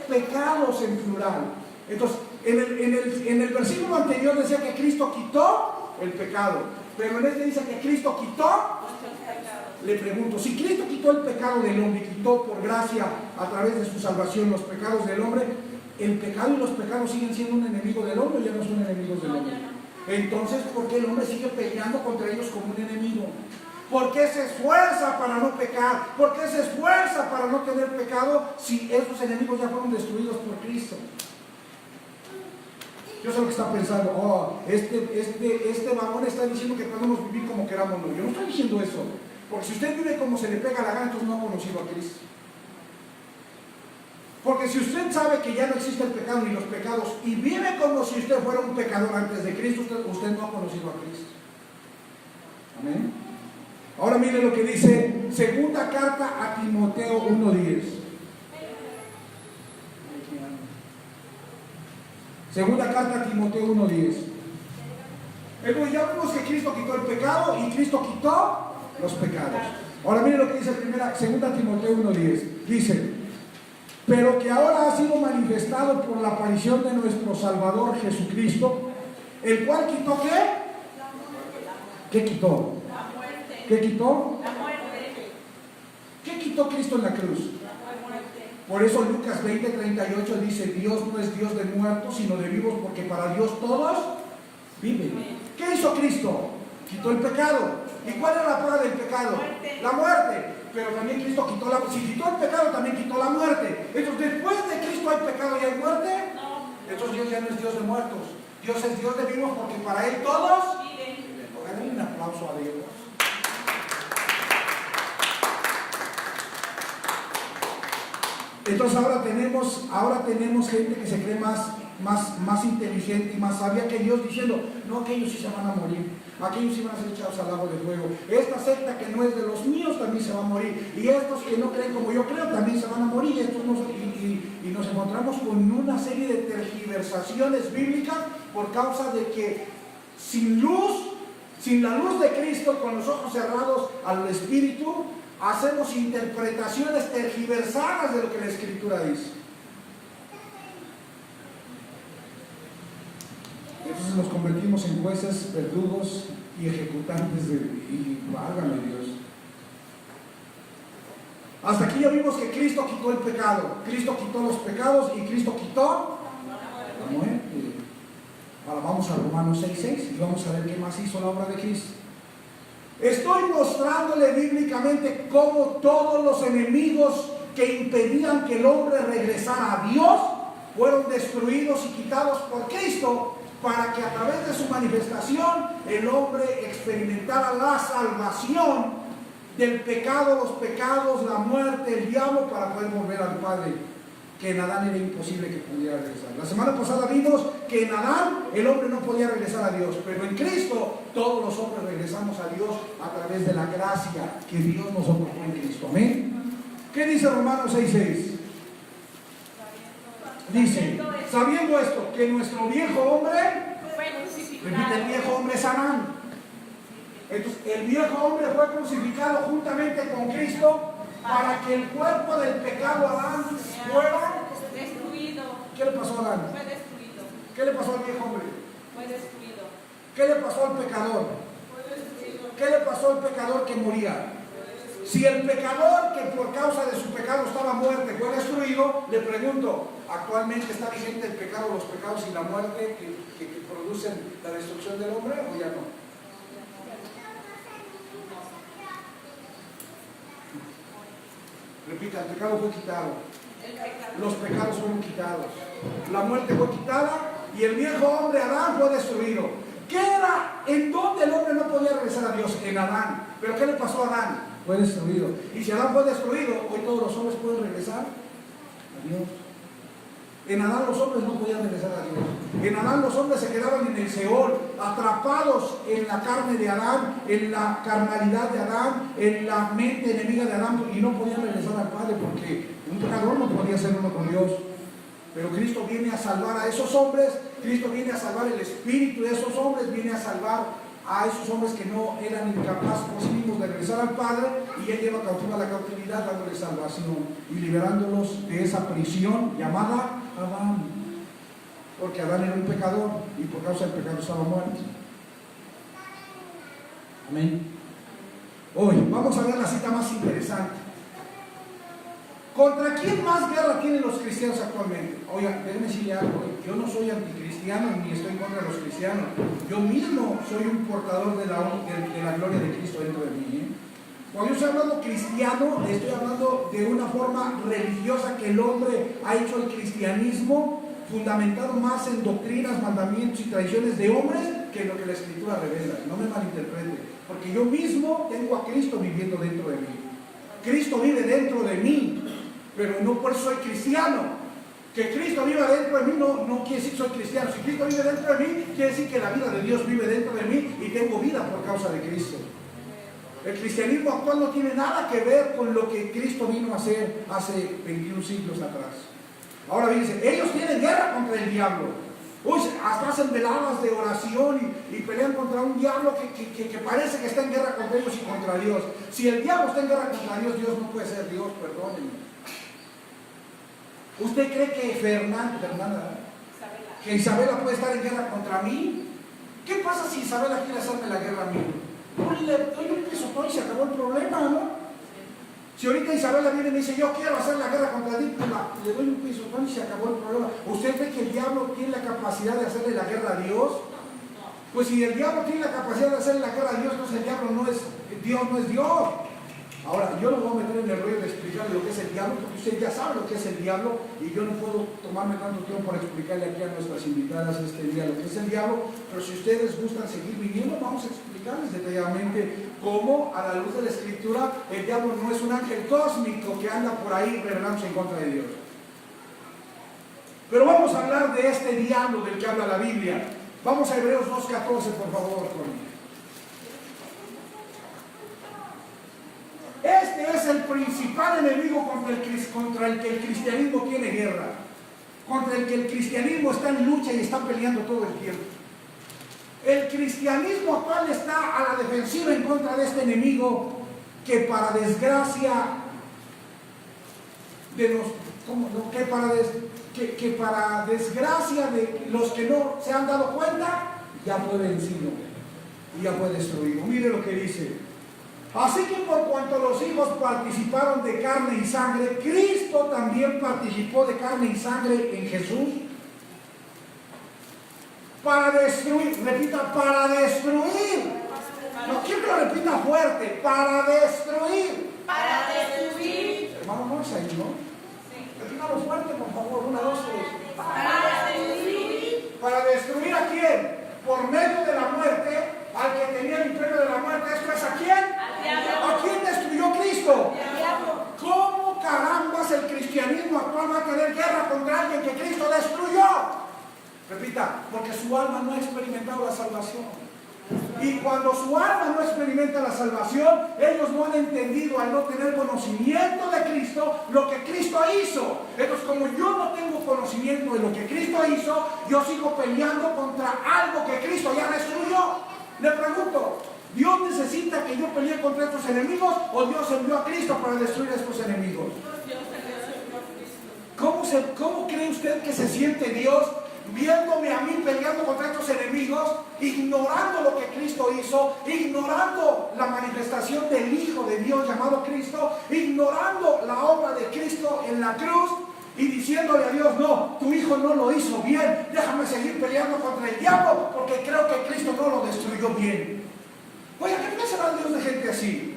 pecados en plural. Entonces, en el versículo anterior decía que Cristo quitó el pecado, pero en este dice que Cristo quitó. Le pregunto, si Cristo quitó el pecado del hombre, quitó por gracia a través de su salvación los pecados del hombre, ¿el pecado y los pecados siguen siendo un enemigo del hombre o ya no son enemigos del hombre? Entonces, ¿por qué el hombre sigue peleando contra ellos como un enemigo? ¿Por qué se esfuerza para no pecar? ¿Por qué se esfuerza para no tener pecado si esos enemigos ya fueron destruidos por Cristo? Yo sé lo que está pensando: oh, este varón está diciendo que podemos vivir como queramos. No, yo no estoy diciendo eso. Porque si usted vive como se le pega la gana, entonces no ha conocido a Cristo. Porque si usted sabe que ya no existe el pecado ni los pecados y vive como si usted fuera un pecador antes de Cristo, usted no ha conocido a Cristo. Amén. Ahora mire lo que dice segunda carta a Timoteo 1:10. Segunda carta a Timoteo 1:10. Entonces ya vimos que Cristo quitó el pecado y Cristo quitó los pecados. Ahora mire lo que dice 2 Timoteo 1:10. Dice, pero que ahora ha sido manifestado por la aparición de nuestro Salvador Jesucristo, el cual quitó ¿qué? ¿Qué quitó? La muerte. ¿Qué quitó? La muerte. ¿Qué quitó Cristo en la cruz? La muerte. Por eso Lucas 20:38 dice, Dios no es Dios de muertos, sino de vivos, porque para Dios todos viven. ¿Qué hizo Cristo? Quitó el pecado. ¿Y cuál era la prueba del pecado? La muerte. Pero también Cristo quitó la muerte. Si quitó el pecado, también quitó la muerte. Entonces, después de Cristo hay pecado y hay muerte. Entonces Dios ya no es Dios de muertos. Dios es Dios de vivos, porque para Él todos viven. Denle un aplauso a Dios. Entonces ahora tenemos gente que se cree más inteligente y más sabia que Dios, diciendo, no, aquellos sí se van a morir, aquellos sí van a ser echados al lago de fuego, esta secta que no es de los míos también se va a morir, y estos que no creen como yo creo también se van a morir, y nos encontramos con una serie de tergiversaciones bíblicas por causa de que sin la luz de Cristo, con los ojos cerrados al Espíritu, hacemos interpretaciones tergiversadas de lo que la Escritura dice. Entonces nos convertimos en jueces, verdugos y ejecutantes y válgame Dios. Hasta aquí ya vimos que Cristo quitó el pecado, Cristo quitó los pecados y Cristo quitó la muerte. Ahora vamos a Romanos 6:6 y vamos a ver qué más hizo la obra de Cristo. Estoy mostrándole bíblicamente cómo todos los enemigos que impedían que el hombre regresara a Dios fueron destruidos y quitados por Cristo, para que a través de su manifestación el hombre experimentara la salvación del pecado, los pecados, la muerte, el diablo, para poder volver al Padre, que en Adán era imposible que pudiera regresar. La semana pasada vimos que en Adán el hombre no podía regresar a Dios, pero en Cristo todos los hombres regresamos a Dios a través de la gracia que Dios nos otorgó en Cristo. Amén. ¿Qué dice Romanos 6:6? Dice, sabiendo esto, que nuestro viejo hombre, repite, el viejo hombre es Adán. Entonces, el viejo hombre fue crucificado juntamente con Cristo para que el cuerpo del pecado Adán fuera destruido. ¿Qué le pasó a Adán? Fue destruido. ¿Qué le pasó al viejo hombre? Fue destruido. ¿Qué le pasó al pecador? Fue destruido. ¿Qué le pasó al pecador que moría? Si el pecador que por causa de su pecado estaba muerto fue destruido, le pregunto, ¿actualmente está vigente el pecado, los pecados y la muerte que producen la destrucción del hombre o ya no? Repita, el pecado fue quitado. Los pecados fueron quitados. La muerte fue quitada y el viejo hombre Adán fue destruido. ¿Qué era? ¿En dónde el hombre no podía regresar a Dios? En Adán. ¿Pero qué le pasó a Adán? Fue destruido. Y si Adán fue destruido, hoy todos los hombres pueden regresar a Dios. En Adán los hombres no podían regresar a Dios. En Adán los hombres se quedaban en el Seol, atrapados en la carne de Adán, en la carnalidad de Adán, en la mente enemiga de Adán, y no podían regresar al Padre porque un pecador no podía ser uno con Dios. Pero Cristo viene a salvar a esos hombres, Cristo viene a salvar el espíritu de esos hombres, viene a salvar a esos hombres que no eran incapaces por sí mismos de regresar al Padre, y Él lleva cautiva la cautividad, dándole salvación y liberándolos de esa prisión llamada Adán, porque Adán era un pecador y por causa del pecado estaba muerto. Amén. Hoy vamos a ver la cita más interesante. ¿Contra quién más guerra tienen los cristianos actualmente? Oigan, déjenme decirle algo. Yo no soy anticristiano ni estoy en contra de los cristianos. Yo mismo soy un portador de la gloria de Cristo dentro de mí. Cuando yo estoy hablando cristiano, estoy hablando de una forma religiosa que el hombre ha hecho el cristianismo fundamentado más en doctrinas, mandamientos y tradiciones de hombres que en lo que la Escritura revela. No me malinterprete, porque yo mismo tengo a Cristo viviendo dentro de mí. Cristo vive dentro de mí, pero no por eso soy cristiano. Que Cristo viva dentro de mí no quiere decir que soy cristiano. Si Cristo vive dentro de mí, quiere decir que la vida de Dios vive dentro de mí y tengo vida por causa de Cristo. El cristianismo actual no tiene nada que ver con lo que Cristo vino a hacer hace 21 siglos atrás. Ahora fíjense, ellos tienen guerra contra el diablo. Uy, hasta hacen veladas de oración y pelean contra un diablo que parece que está en guerra contra ellos y contra Dios. Si el diablo está en guerra contra Dios, Dios no puede ser Dios, perdónenme. ¿Usted cree que que Isabela puede estar en guerra contra mí? ¿Qué pasa si Isabela quiere hacerme la guerra a mí? Pues le doy un pisotón y se acabó el problema, ¿no? Si ahorita Isabela viene y me dice, yo quiero hacer la guerra contra ti, pues le doy un pisotón y se acabó el problema. ¿Usted cree que el diablo tiene la capacidad de hacerle la guerra a Dios? Pues si el diablo tiene la capacidad de hacerle la guerra a Dios, entonces el diablo no es Dios. Ahora, yo no voy a meter en el rollo de explicarle lo que es el diablo, porque usted ya sabe lo que es el diablo y yo no puedo tomarme tanto tiempo para explicarle aquí a nuestras invitadas este día lo que es el diablo, pero si ustedes gustan seguir viniendo, vamos a explicarles detalladamente cómo, a la luz de la Escritura, el diablo no es un ángel cósmico que anda por ahí rebelándose en contra de Dios. Pero vamos a hablar de este diablo del que habla la Biblia. Vamos a Hebreos 2:14, por favor, conmigo. Este es el principal enemigo contra el que el cristianismo tiene guerra, contra el que el cristianismo está en lucha y está peleando todo el tiempo. El cristianismo actual está a la defensiva en contra de este enemigo que para desgracia de los que no se han dado cuenta, ya fue vencido y ya fue destruido. Mire lo que dice. Así que por cuanto los hijos participaron de carne y sangre, Cristo también participó de carne y sangre en Jesús para destruir, repita, para destruir. No quiero que lo repita fuerte, para destruir. Para destruir. Hermano, no es ahí, ¿no? Sí. Repítalo fuerte, por favor, 1, 2, 3. Para destruir. ¿Para destruir a quién? Por medio de la muerte, al que tenía el imperio de la muerte. ¿Esto es a quién? ¿A quién destruyó Cristo? ¿Cómo carambas el cristianismo actual va a tener guerra contra alguien que Cristo destruyó? Repita, porque su alma no ha experimentado la salvación. Y cuando su alma no experimenta la salvación, ellos no han entendido, al no tener conocimiento de Cristo, lo que Cristo hizo. Entonces, como yo no tengo conocimiento de lo que Cristo hizo, yo sigo peleando contra algo que Cristo ya destruyó. Le pregunto, ¿Dios necesita que yo pelee contra estos enemigos o Dios envió a Cristo para destruir a estos enemigos? ¿Cómo cree usted que se siente Dios viéndome a mí peleando contra estos enemigos, ignorando lo que Cristo hizo, ignorando la manifestación del Hijo de Dios llamado Cristo, ignorando la obra de Cristo en la cruz y diciéndole a Dios, no, tu Hijo no lo hizo bien, déjame seguir peleando contra el diablo porque creo que Cristo no lo destruyó bien? Oiga, ¿qué piensa Dios de gente así?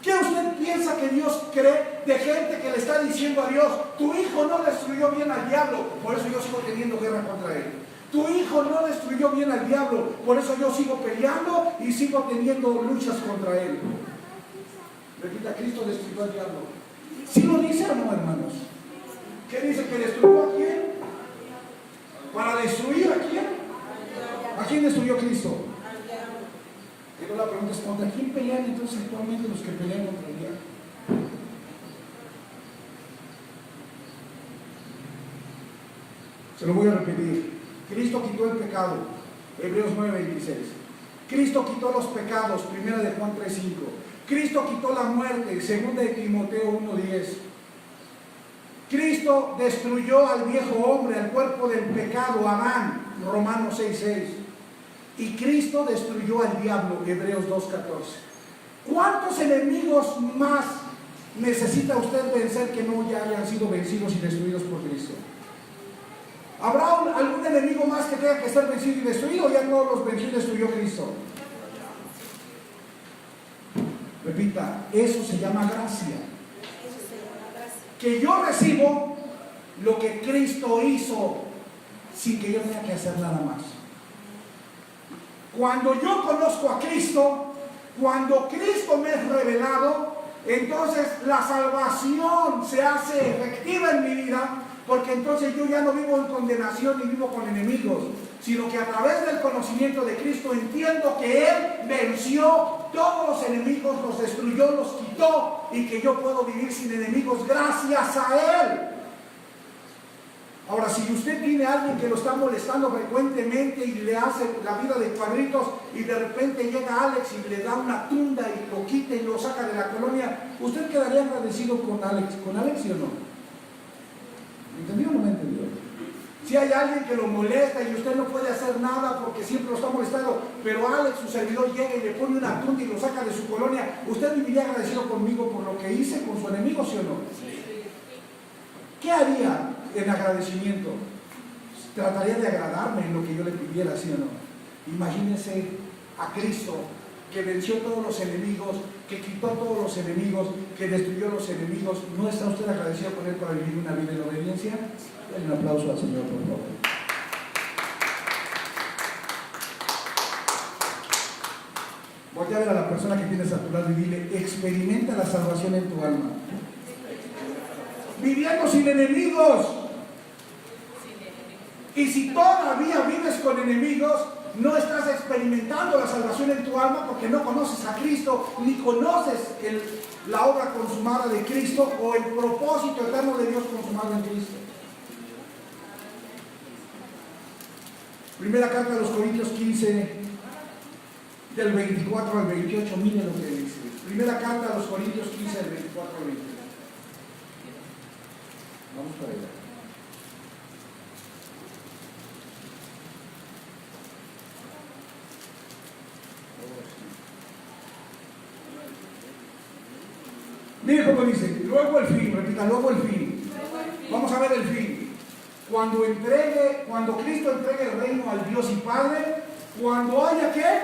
¿Qué usted piensa que Dios cree de gente que le está diciendo a Dios, tu hijo no destruyó bien al diablo, por eso yo sigo teniendo guerra contra él? Tu hijo no destruyó bien al diablo, por eso yo sigo peleando y sigo teniendo luchas contra él. Repita, Cristo destruyó al diablo. ¿Sí lo dice o no, hermanos? ¿Qué dice? ¿Que destruyó a quién? ¿Para destruir a quién? ¿A quién destruyó Cristo? Pero la pregunta es, ¿contra quién pelean entonces actualmente los que pelean contra el diablo? Se lo voy a repetir. Cristo quitó el pecado, Hebreos 9:26. Cristo quitó los pecados, 1 de Juan 3:5. Cristo quitó la muerte, 2 de Timoteo 1:10. Cristo destruyó al viejo hombre, al cuerpo del pecado, Adán, Romanos 6:6. Y Cristo destruyó al diablo, Hebreos 2:14. ¿Cuántos enemigos más necesita usted vencer que no ya hayan sido vencidos y destruidos por Cristo? ¿Habrá algún enemigo más que tenga que ser vencido y destruido, o ya no los venció y destruyó Cristo? Repita, eso se llama gracia. Que yo recibo lo que Cristo hizo sin que yo tenga que hacer nada más. Cuando yo conozco a Cristo, cuando Cristo me es revelado, entonces la salvación se hace efectiva en mi vida, porque entonces yo ya no vivo en condenación ni vivo con enemigos, sino que a través del conocimiento de Cristo entiendo que Él venció todos los enemigos, los destruyó, los quitó, y que yo puedo vivir sin enemigos gracias a Él. Ahora, si usted tiene a alguien que lo está molestando frecuentemente y le hace la vida de cuadritos y de repente llega Alex y le da una tunda y lo quita y lo saca de la colonia, ¿usted quedaría agradecido con Alex? ¿Con Alex sí o no? ¿Entendió o no me entendió? Si hay alguien que lo molesta y usted no puede hacer nada porque siempre lo está molestando, pero Alex, su servidor, llega y le pone una tunda y lo saca de su colonia, ¿usted viviría agradecido conmigo por lo que hice con su enemigo, sí o no? ¿Qué haría en agradecimiento? Trataría de agradarme en lo que yo le pidiera, ¿sí o no? Imagínese a Cristo, que venció todos los enemigos, que quitó todos los enemigos, que destruyó los enemigos. ¿No está usted agradecido con Él para vivir una vida en obediencia? Denle un aplauso al Señor, por favor. Voy a ver a la persona que tienes a tu lado y dile: experimenta la salvación en tu alma. Viviendo sin enemigos. Y si todavía vives con enemigos, no estás experimentando la salvación en tu alma porque no conoces a Cristo, ni conoces la obra consumada de Cristo o el propósito eterno de Dios consumado en Cristo. Primera carta de los Corintios 15, del 24 al 28, miren lo que dice. Primera carta de los Corintios 15, del 24 al 28. Vamos para allá. Mire cómo dice, luego el fin, repita, luego el fin. Vamos a ver el fin. Cuando Cristo entregue el reino al Dios y Padre, cuando haya ¿qué?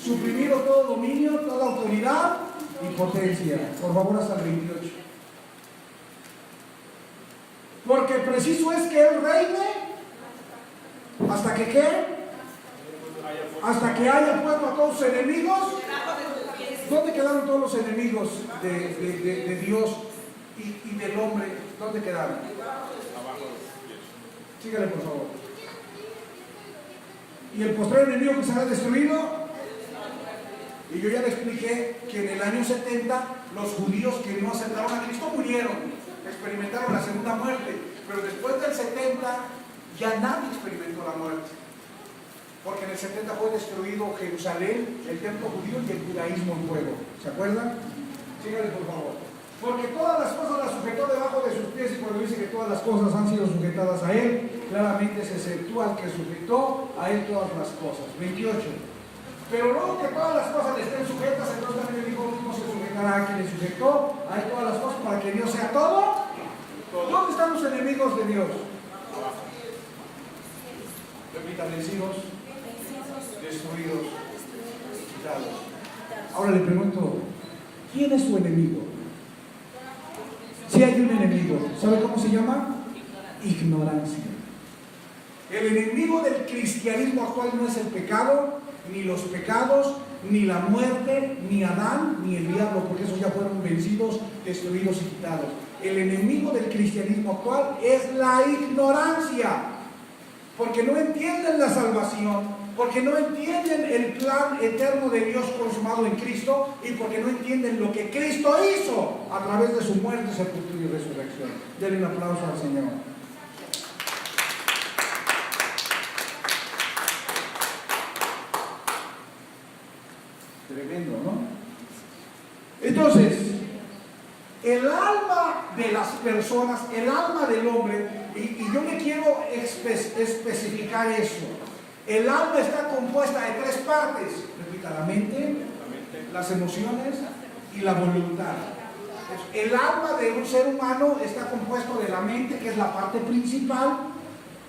Suprimido todo dominio, toda autoridad y potencia. Por favor, hasta el 28. Porque preciso es que Él reine hasta que ¿qué? Hasta que haya puesto a todos sus enemigos. ¿Dónde quedaron todos los enemigos de Dios y del hombre? ¿Dónde quedaron? Sígale, por favor. ¿Y el postrer enemigo que será destruido? Y yo ya le expliqué que en el año 70 los judíos que no aceptaron a Cristo murieron, experimentaron la segunda muerte, pero después del 70 ya nadie experimentó la muerte, porque en el 70 fue destruido Jerusalén, el templo judío y el judaísmo en fuego. ¿Se acuerdan? Síganle, por favor. Porque todas las cosas las sujetó debajo de sus pies, y cuando dice que todas las cosas han sido sujetadas a Él, claramente se exceptúa al que sujetó a Él todas las cosas. 28. Pero luego que todas las cosas le estén sujetas, entonces también el Hijo mismo se sujetará a quien le sujetó a Él todas las cosas, para que Dios sea todo. ¿Dónde están los enemigos de Dios? Repita: vencidos, destruidos, quitados. Ahora le pregunto, ¿quién es su enemigo? Si hay un enemigo, ¿sabe cómo se llama? Ignorancia. El enemigo del cristianismo actual no es el pecado, ni los pecados, ni la muerte, ni Adán, ni el diablo, porque esos ya fueron vencidos, destruidos y quitados. El enemigo del cristianismo actual es la ignorancia, porque no entienden la salvación, porque no entienden el plan eterno de Dios consumado en Cristo, y porque no entienden lo que Cristo hizo a través de su muerte, sepultura y resurrección. Denle un aplauso al Señor. Tremendo, ¿no? Entonces, el alma de las personas, el alma del hombre, y yo le quiero especificar eso. El alma está compuesta de tres partes. Repita: la mente, las emociones y la voluntad. El alma de un ser humano está compuesto de la mente, que es la parte principal,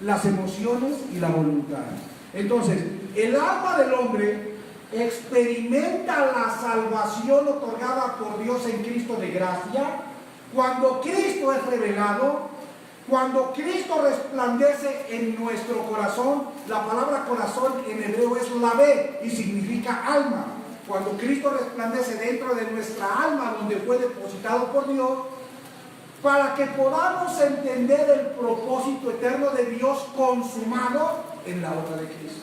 las emociones y la voluntad. Entonces, el alma del hombre experimenta la salvación otorgada por Dios en Cristo de gracia cuando Cristo es revelado, cuando Cristo resplandece en nuestro corazón. La palabra corazón en hebreo es labé y significa alma. Cuando Cristo resplandece dentro de nuestra alma, donde fue depositado por Dios, para que podamos entender el propósito eterno de Dios consumado en la obra de Cristo.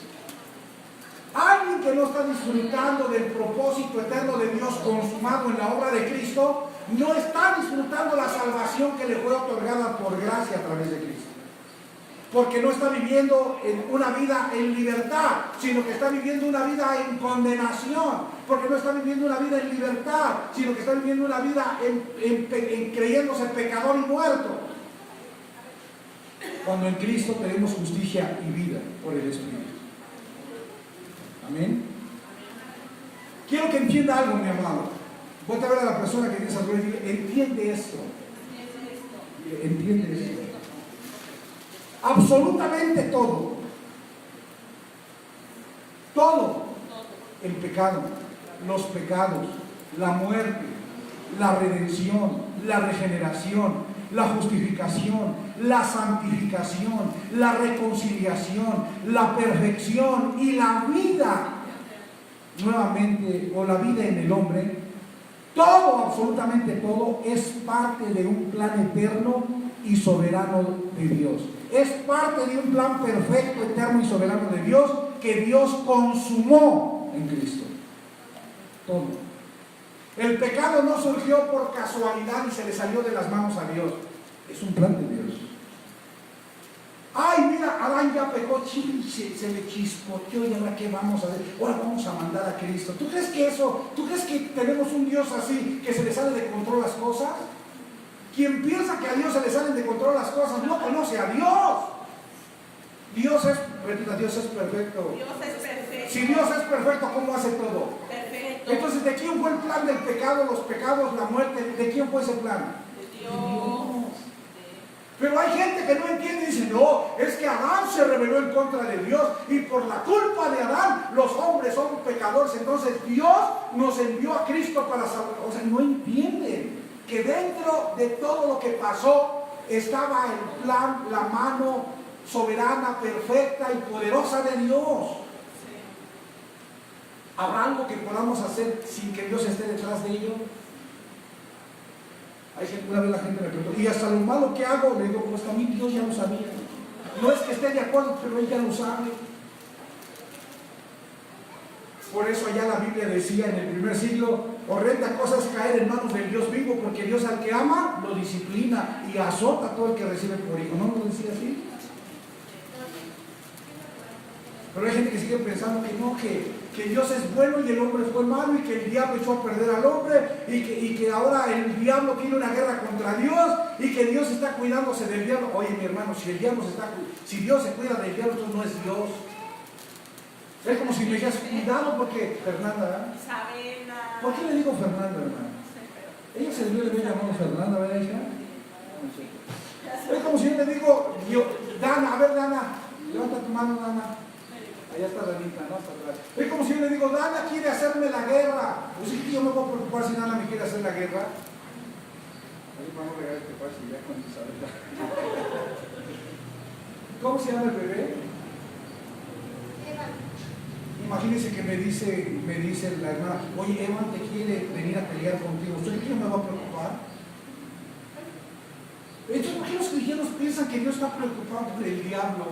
Alguien que no está disfrutando del propósito eterno de Dios consumado en la obra de Cristo, no está disfrutando la salvación que le fue otorgada por gracia a través de Cristo. porque no está viviendo una vida en libertad, sino que está viviendo una vida en condenación, porque no está viviendo una vida en libertad, sino que está viviendo una vida en creyéndose pecador y muerto. Cuando en Cristo tenemos justicia y vida por el Espíritu. Amén. Quiero que entienda algo, mi amado. Voy a ver a la persona que tienes alrededor y dile, entiende esto. Entiende esto. Absolutamente todo. Todo. El pecado, los pecados, la muerte, la redención, la regeneración, la justificación, la santificación, la reconciliación, la perfección y la vida nuevamente, o la vida en el hombre, todo, absolutamente todo, es parte de un plan eterno y soberano de Dios. Es parte de un plan perfecto, eterno y soberano de Dios que Dios consumó en Cristo. Todo. El pecado no surgió por casualidad y se le salió de las manos a Dios. Es un plan de Dios. Ay, mira, Adán ya pecó, se le chispoteó y ahora qué vamos a hacer. Ahora vamos a mandar a Cristo. ¿Tú crees que tenemos un Dios así que se le sale de control las cosas? Quien piensa que a Dios se le salen de control las cosas no conoce a Dios. Dios es perfecto. Dios es perfecto. Si Dios es perfecto, ¿cómo hace todo? Perfecto. Entonces, ¿de quién fue el plan del pecado, los pecados, la muerte? ¿De quién fue ese plan? De Dios. Pero hay gente que no entiende y dice, no, es que Adán se rebeló en contra de Dios y por la culpa de Adán los hombres son pecadores. Entonces Dios nos envió a Cristo para salvar. O sea, no entienden que dentro de todo lo que pasó estaba el plan, la mano soberana, perfecta y poderosa de Dios. ¿Habrá algo que podamos hacer sin que Dios esté detrás de ello? Una vez la gente me preguntó, y hasta lo malo que hago, le digo, pues también Dios ya lo sabía. No es que esté de acuerdo, pero Él ya lo sabe. Por eso allá la Biblia decía en el primer siglo, horrenda cosa es caer en manos del Dios vivo, porque Dios al que ama lo disciplina y azota a todo el que recibe por hijo. ¿No lo decía así? Pero hay gente que sigue pensando que no, que Dios es bueno y el hombre fue malo y que el diablo echó a perder al hombre y que ahora el diablo tiene una guerra contra Dios y que Dios está cuidándose del diablo. Oye, mi hermano, si Dios se cuida del diablo, entonces no es Dios. Es como si me dijeras, cuidado porque Fernanda, Isabela. ¿por qué le digo Fernanda, hermano? Ella se debió de haber llamado Fernanda, ¿verdad, hija? Es como si yo le digo, Dana, a ver, Dana, levanta tu mano, Dana. Allá está Danita, ¿no? Hasta atrás. Es como si yo le digo, Dana quiere hacerme la guerra. Pues sí, yo me voy a preocupar si Dana me quiere hacer la guerra. Ahí vamos a regalar este par si ya con Isabela. ¿Cómo se llama el bebé? Evan. Imagínense que me dice la hermana, oye, Evan te quiere venir a pelear contigo. ¿Usted qué me va a preocupar? Entonces, ¿por qué los cristianos piensan que Dios está preocupado por el diablo?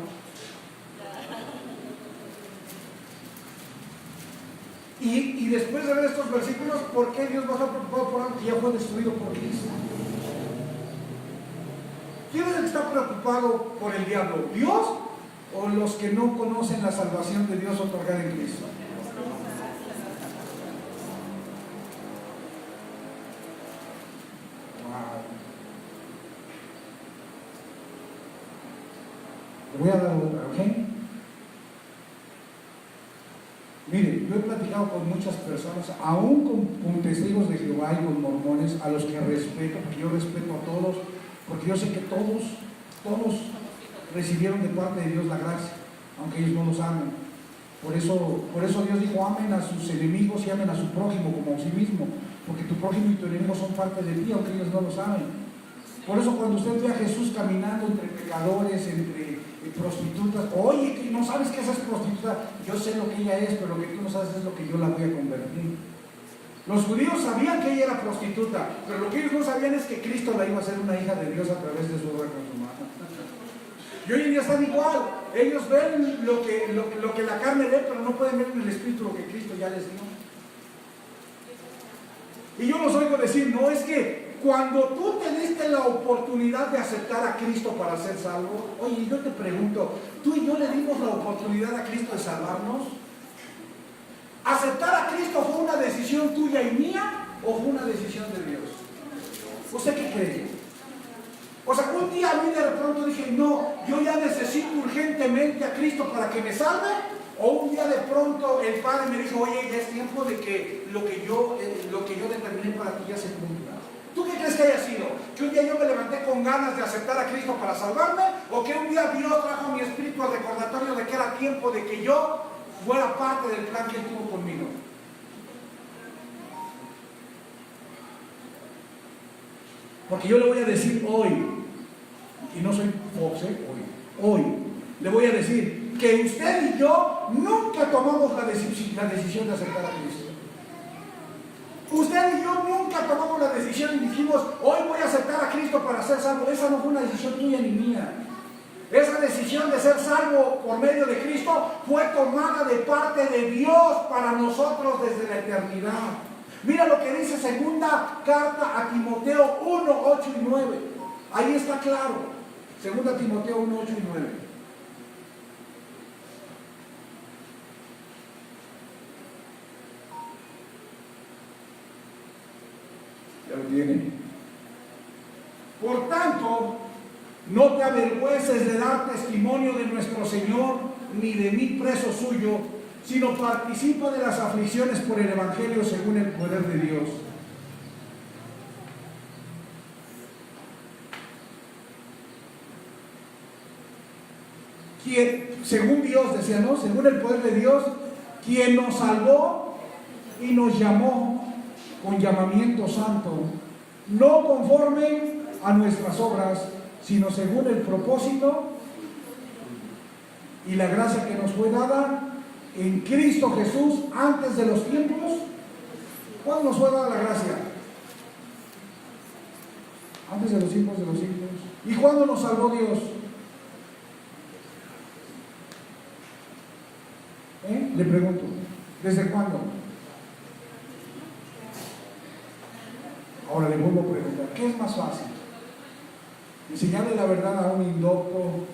Y después de ver estos versículos, ¿por qué Dios va a estar preocupado por algo que ya fue destruido por Cristo? ¿Quién es el que está preocupado por el diablo? ¿Dios o los que no conocen la salvación de Dios otorgada en Cristo? Wow. Le voy a dar otra, ¿ok? Mire, yo he platicado con muchas personas, aún con testigos de Jehová y con mormones, a los que respeto, porque yo respeto a todos, porque yo sé que todos recibieron de parte de Dios la gracia, aunque ellos no los amen. Por eso Dios dijo, amen a sus enemigos y amen a su prójimo como a sí mismo, porque tu prójimo y tu enemigo son parte de ti, aunque ellos no lo saben. Por eso cuando usted ve a Jesús caminando entre pecadores, entre prostitutas, oye, no sabes que esa es prostituta, yo sé lo que ella es, pero lo que tú no sabes es lo que yo la voy a convertir. Los judíos sabían que ella era prostituta, pero lo que ellos no sabían es que Cristo la iba a hacer una hija de Dios a través de su obra consumada. Y hoy en día están igual, ellos ven lo que la carne ve, pero no pueden ver en el Espíritu lo que Cristo ya les dio. Y yo los oigo decir, no, es que Cuando tú te diste la oportunidad de aceptar a Cristo para ser salvo, oye, yo te pregunto, ¿tú y yo le dimos la oportunidad a Cristo de salvarnos? ¿Aceptar a Cristo fue una decisión tuya y mía o fue una decisión de Dios? ¿Usted qué cree? O sea, un día a mí de pronto dije, no, yo ya necesito urgentemente a Cristo para que me salve. O un día de pronto el Padre me dijo, oye, ya es tiempo de que lo que yo determiné para ti ya se cumpla. ¿Tú qué crees que haya sido? ¿Que un día yo me levanté con ganas de aceptar a Cristo para salvarme? ¿O que un día Dios trajo a mi espíritu al recordatorio de que era tiempo de que yo fuera parte del plan que Él tuvo conmigo? Porque yo le voy a decir hoy, y no soy Fox, hoy le voy a decir que usted y yo nunca tomamos la decisión de aceptar a Cristo. Usted y yo nunca tomamos la decisión y dijimos, hoy voy a aceptar a Cristo para ser salvo. Esa no fue una decisión tuya ni mía. Esa decisión de ser salvo por medio de Cristo fue tomada de parte de Dios para nosotros desde la eternidad. Mira lo que dice segunda carta a Timoteo 1, 8 y 9. Ahí está claro. Segunda Timoteo 1, 8 y 9. Ya lo tiene. Por tanto, no te avergüences de dar testimonio de nuestro Señor, ni de mí preso suyo, sino participa de las aflicciones por el Evangelio según el poder de Dios. Quien, según Dios, decía, ¿no? Según el poder de Dios, quien nos salvó y nos llamó con llamamiento santo, no conforme a nuestras obras, sino según el propósito y la gracia que nos fue dada en Cristo Jesús antes de los tiempos. ¿Cuándo nos fue dada la gracia? Antes de los tiempos de los siglos. ¿Y cuándo nos salvó Dios? Le pregunto, ¿desde cuándo? Ahora le vuelvo a preguntar, ¿qué es más fácil? ¿Enseñarle la verdad a un indocto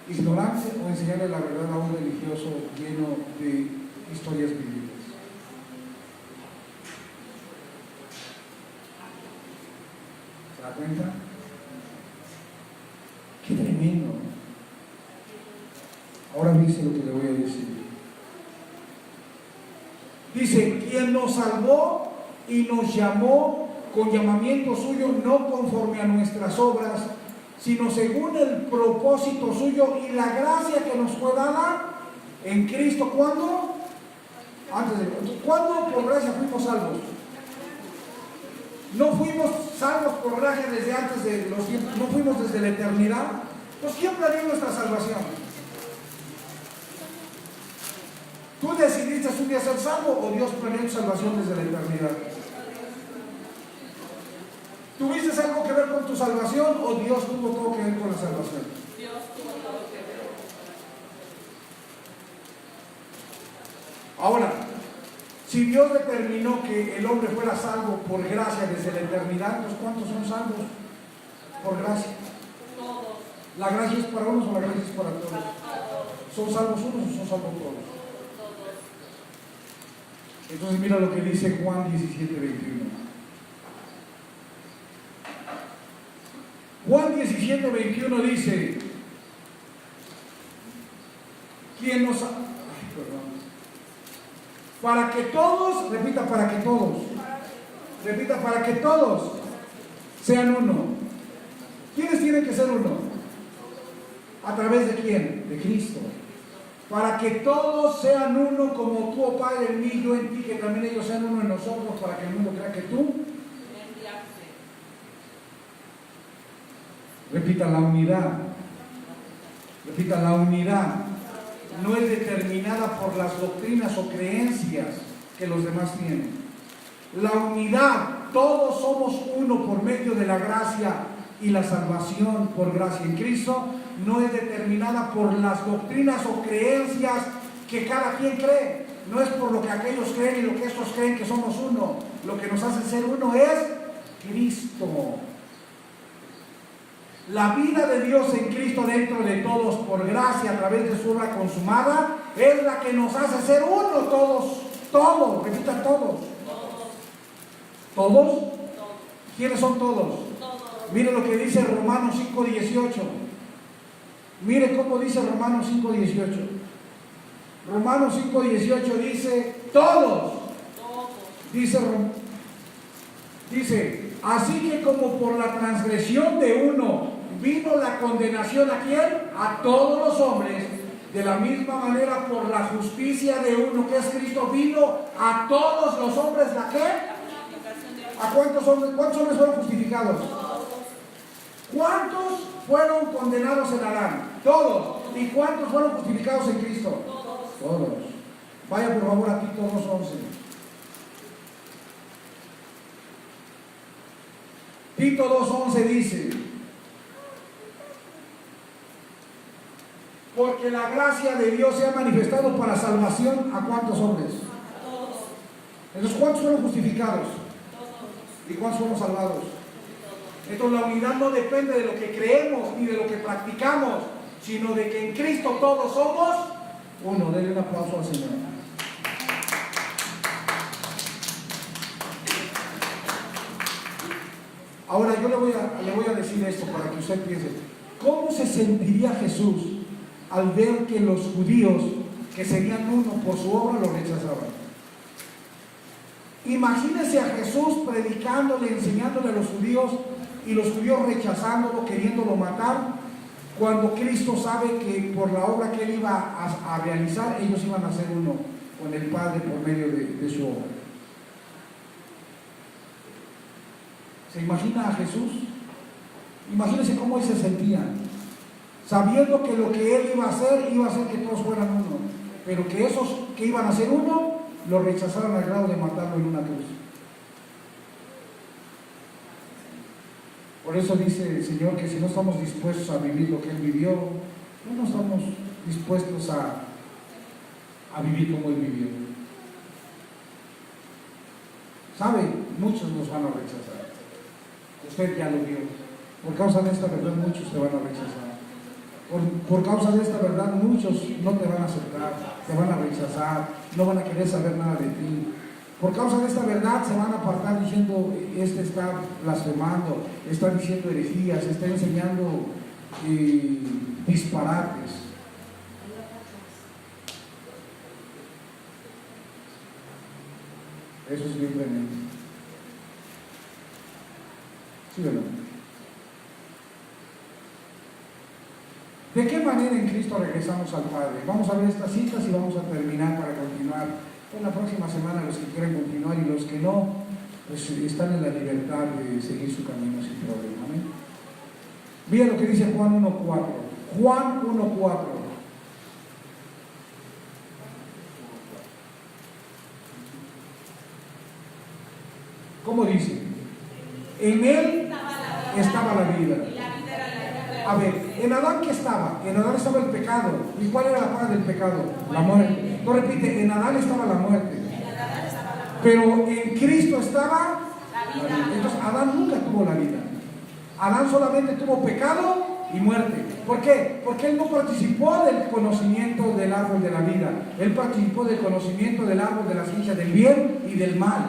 ignorante o enseñarle la verdad a un religioso lleno de historias bíblicas? ¿Se da cuenta? ¡Qué tremendo! Ahora dice lo que le voy a decir. Dice, quien nos salvó y nos llamó con llamamiento suyo, no conforme a nuestras obras, sino según el propósito suyo y la gracia que nos fue dada en Cristo. ¿Cuándo? ¿Cuándo por gracia fuimos salvos? No fuimos salvos por gracia desde antes de los tiempos, no fuimos desde la eternidad. Pues ¿quién planeó nuestra salvación? ¿Tú decidiste un día ser salvo o Dios planeó tu salvación desde la eternidad? ¿Tuviste algo que ver con tu salvación o Dios tuvo todo que ver con la salvación? Dios tuvo todo que ver. Ahora, si Dios determinó que el hombre fuera salvo por gracia desde la eternidad, pues ¿cuántos son salvos por gracia? Todos. ¿La gracia es para unos o la gracia es para todos? ¿Son salvos unos o son salvos todos? Entonces mira lo que dice Juan 17, 21. Juan 17, 21 dice, ¿quién nos... Para que todos, repita, para que todos, repita, para que todos sean uno. ¿Quiénes tienen que ser uno? ¿A través de quién? De Cristo. Para que todos sean uno, como tú, oh Padre, en mí, yo en ti, que también ellos sean uno en nosotros, para que el mundo crea que tú. Repita, la unidad. Repita, la unidad no es determinada por las doctrinas o creencias que los demás tienen. La unidad, todos somos uno por medio de la gracia y la salvación por gracia en Cristo, no es determinada por las doctrinas o creencias que cada quien cree. No es por lo que aquellos creen y lo que estos creen que somos uno. Lo que nos hace ser uno es Cristo. La vida de Dios en Cristo dentro de todos por gracia a través de su obra consumada es la que nos hace ser uno todos, repita todos. ¿Todos? ¿Quiénes son todos? Mire lo que dice Romanos 5:18. Mire cómo dice Romanos 5:18. Romanos 5:18 dice todos. Dice, así que como por la transgresión de uno vino la condenación, ¿a quién? A todos los hombres. De la misma manera, por la justicia de uno, que es Cristo, vino a todos los hombres, ¿la qué? ¿A cuántos hombres fueron justificados? ¿Cuántos fueron condenados en Adán? Todos. ¿Y cuántos fueron justificados en Cristo? Todos. Vaya por favor a Tito 2:11. Tito 2:11 dice: porque la gracia de Dios se ha manifestado para salvación ¿a cuántos hombres? A todos. Entonces, ¿cuántos fueron justificados? ¿Y cuántos fueron salvados? Entonces, la unidad no depende de lo que creemos ni de lo que practicamos, sino de que en Cristo todos somos uno. Denle un aplauso al Señor. Ahora yo le voy a decir esto para que usted piense. ¿Cómo se sentiría Jesús al ver que los judíos que serían uno por su obra lo rechazaban? Imagínese a Jesús predicándole, enseñándole a los judíos y los judíos rechazándolo, queriéndolo matar, cuando Cristo sabe que por la obra que él iba a realizar, ellos iban a ser uno con el Padre por medio de su obra. ¿Se imagina a Jesús? Imagínense cómo él se sentía, sabiendo que lo que él iba a hacer que todos fueran uno, pero que esos que iban a ser uno, lo rechazaron al grado de matarlo en una cruz. Por eso dice el Señor que si no estamos dispuestos a vivir lo que él vivió, no estamos dispuestos a vivir como él vivió. ¿Sabe? Muchos nos van a rechazar. Usted ya lo vio. Por causa de esta verdad muchos te van a rechazar. Por causa de esta verdad muchos no te van a aceptar, te van a rechazar, no van a querer saber nada de ti. Por causa de esta verdad se van a apartar diciendo, este está blasfemando, está diciendo herejías, está enseñando disparates. Eso es bien tremendo. ¿Sí o no? ¿De qué manera en Cristo regresamos al Padre? Vamos a ver estas citas y vamos a terminar para continuar. En la próxima semana los que quieran continuar y los que no, pues están en la libertad de seguir su camino sin problema. ¿Amén? Mira lo que dice Juan 1:4. Juan 1:4. ¿Cómo dice? En él estaba la vida. A ver, ¿en Adán qué estaba? En Adán estaba el pecado. ¿Y cuál era la paga del pecado? La muerte. No repite, en Adán estaba la muerte. Pero en Cristo estaba la vida. Entonces Adán nunca tuvo la vida. Adán solamente tuvo pecado y muerte. ¿Por qué? Porque él no participó del conocimiento del árbol de la vida. Él participó del conocimiento del árbol de la ciencia del bien y del mal.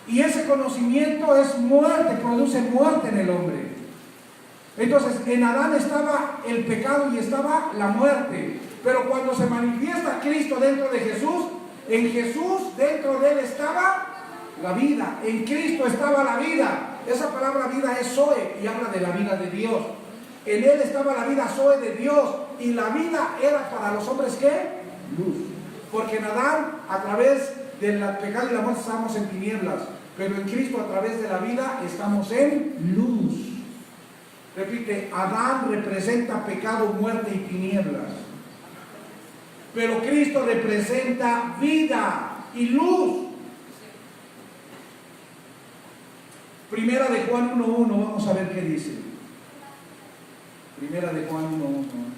Y ese conocimiento es muerte, produce muerte en el hombre. Entonces, en Adán estaba el pecado y estaba la muerte. Pero cuando se manifiesta Cristo dentro de Jesús, en Jesús dentro de él estaba la vida. En Cristo estaba la vida. Esa palabra vida es Zoe y habla de la vida de Dios. En él estaba la vida Zoe de Dios. Y la vida era para los hombres ¿qué? Luz. Porque en Adán, a través del pecado y la muerte, estábamos en tinieblas. Pero en Cristo, a través de la vida, estamos en luz. Repite, Adán representa pecado, muerte y tinieblas. Pero Cristo representa vida y luz. Primera de Juan 1:1, vamos a ver qué dice. Primera de Juan 1:1.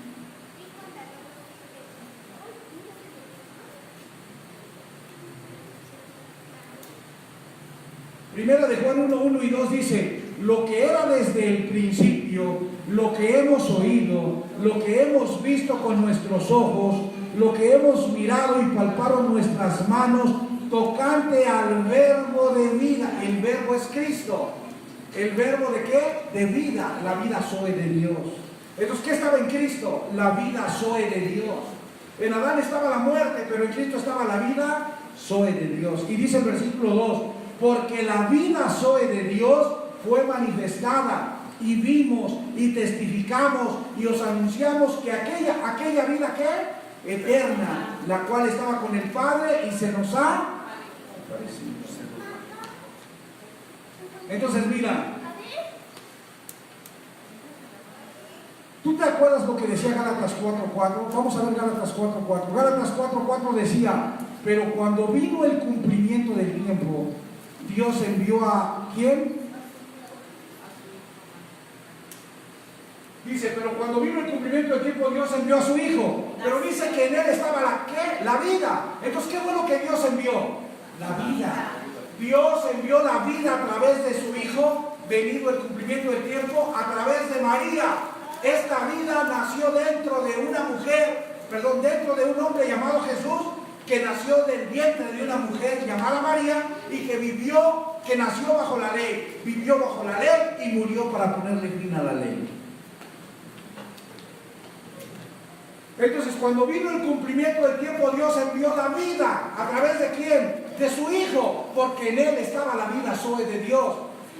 Primera de Juan 1, 1 y 2 dice: lo que era desde el principio, lo que hemos oído, lo que hemos visto con nuestros ojos, lo que hemos mirado y palpado nuestras manos, tocante al verbo de vida. El verbo es Cristo. ¿El verbo de qué? De vida. La vida Zoe de Dios. Entonces, ¿qué estaba en Cristo? La vida Zoe de Dios. En Adán estaba la muerte, pero en Cristo estaba la vida Zoe de Dios. Y dice el versículo 2: porque la vida Zoe de Dios fue manifestada, y vimos y testificamos y os anunciamos que aquella vida ¿qué? Eterna, la cual estaba con el Padre y se nos ha aparecido. Entonces mira, ¿tú te acuerdas lo que decía Gálatas 4:4? Vamos a ver Gálatas 4:4. Gálatas 4:4 decía: pero cuando vino el cumplimiento del tiempo, Dios envió a ¿quién? Dice: pero cuando vino el cumplimiento del tiempo, Dios envió a su Hijo. Pero dice que en él estaba la ¿qué? La vida. Entonces, ¿qué fue lo que Dios envió? La vida. Dios envió la vida a través de su Hijo, venido el cumplimiento del tiempo, a través de María. Esta vida nació dentro de una mujer, dentro de un hombre llamado Jesús, que nació del vientre de una mujer llamada María y que nació bajo la ley, vivió bajo la ley y murió para ponerle fin a la ley. Entonces, cuando vino el cumplimiento del tiempo, Dios envió la vida. ¿A través de quién? De su Hijo, porque en él estaba la vida Zoe de Dios.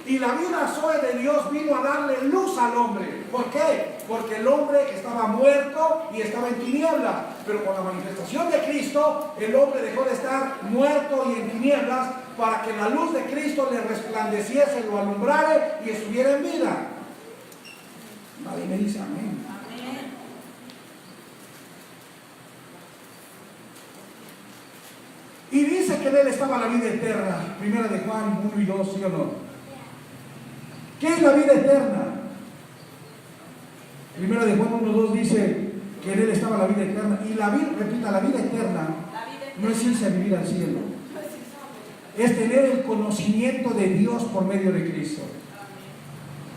Y la vida Zoe de Dios vino a darle luz al hombre. ¿Por qué? Porque el hombre estaba muerto y estaba en tinieblas. Pero con la manifestación de Cristo, el hombre dejó de estar muerto y en tinieblas para que la luz de Cristo le resplandeciese, lo alumbrara y estuviera en vida. Nadie me dice amén. Y dice que en él estaba la vida eterna. Primera de Juan 1 y 2, ¿sí o no? ¿Qué es la vida eterna? Primera de Juan 1 y 2 dice que en él estaba la vida eterna. Y la vida, repita, la vida eterna no es irse a vivir al cielo. Es tener el conocimiento de Dios por medio de Cristo.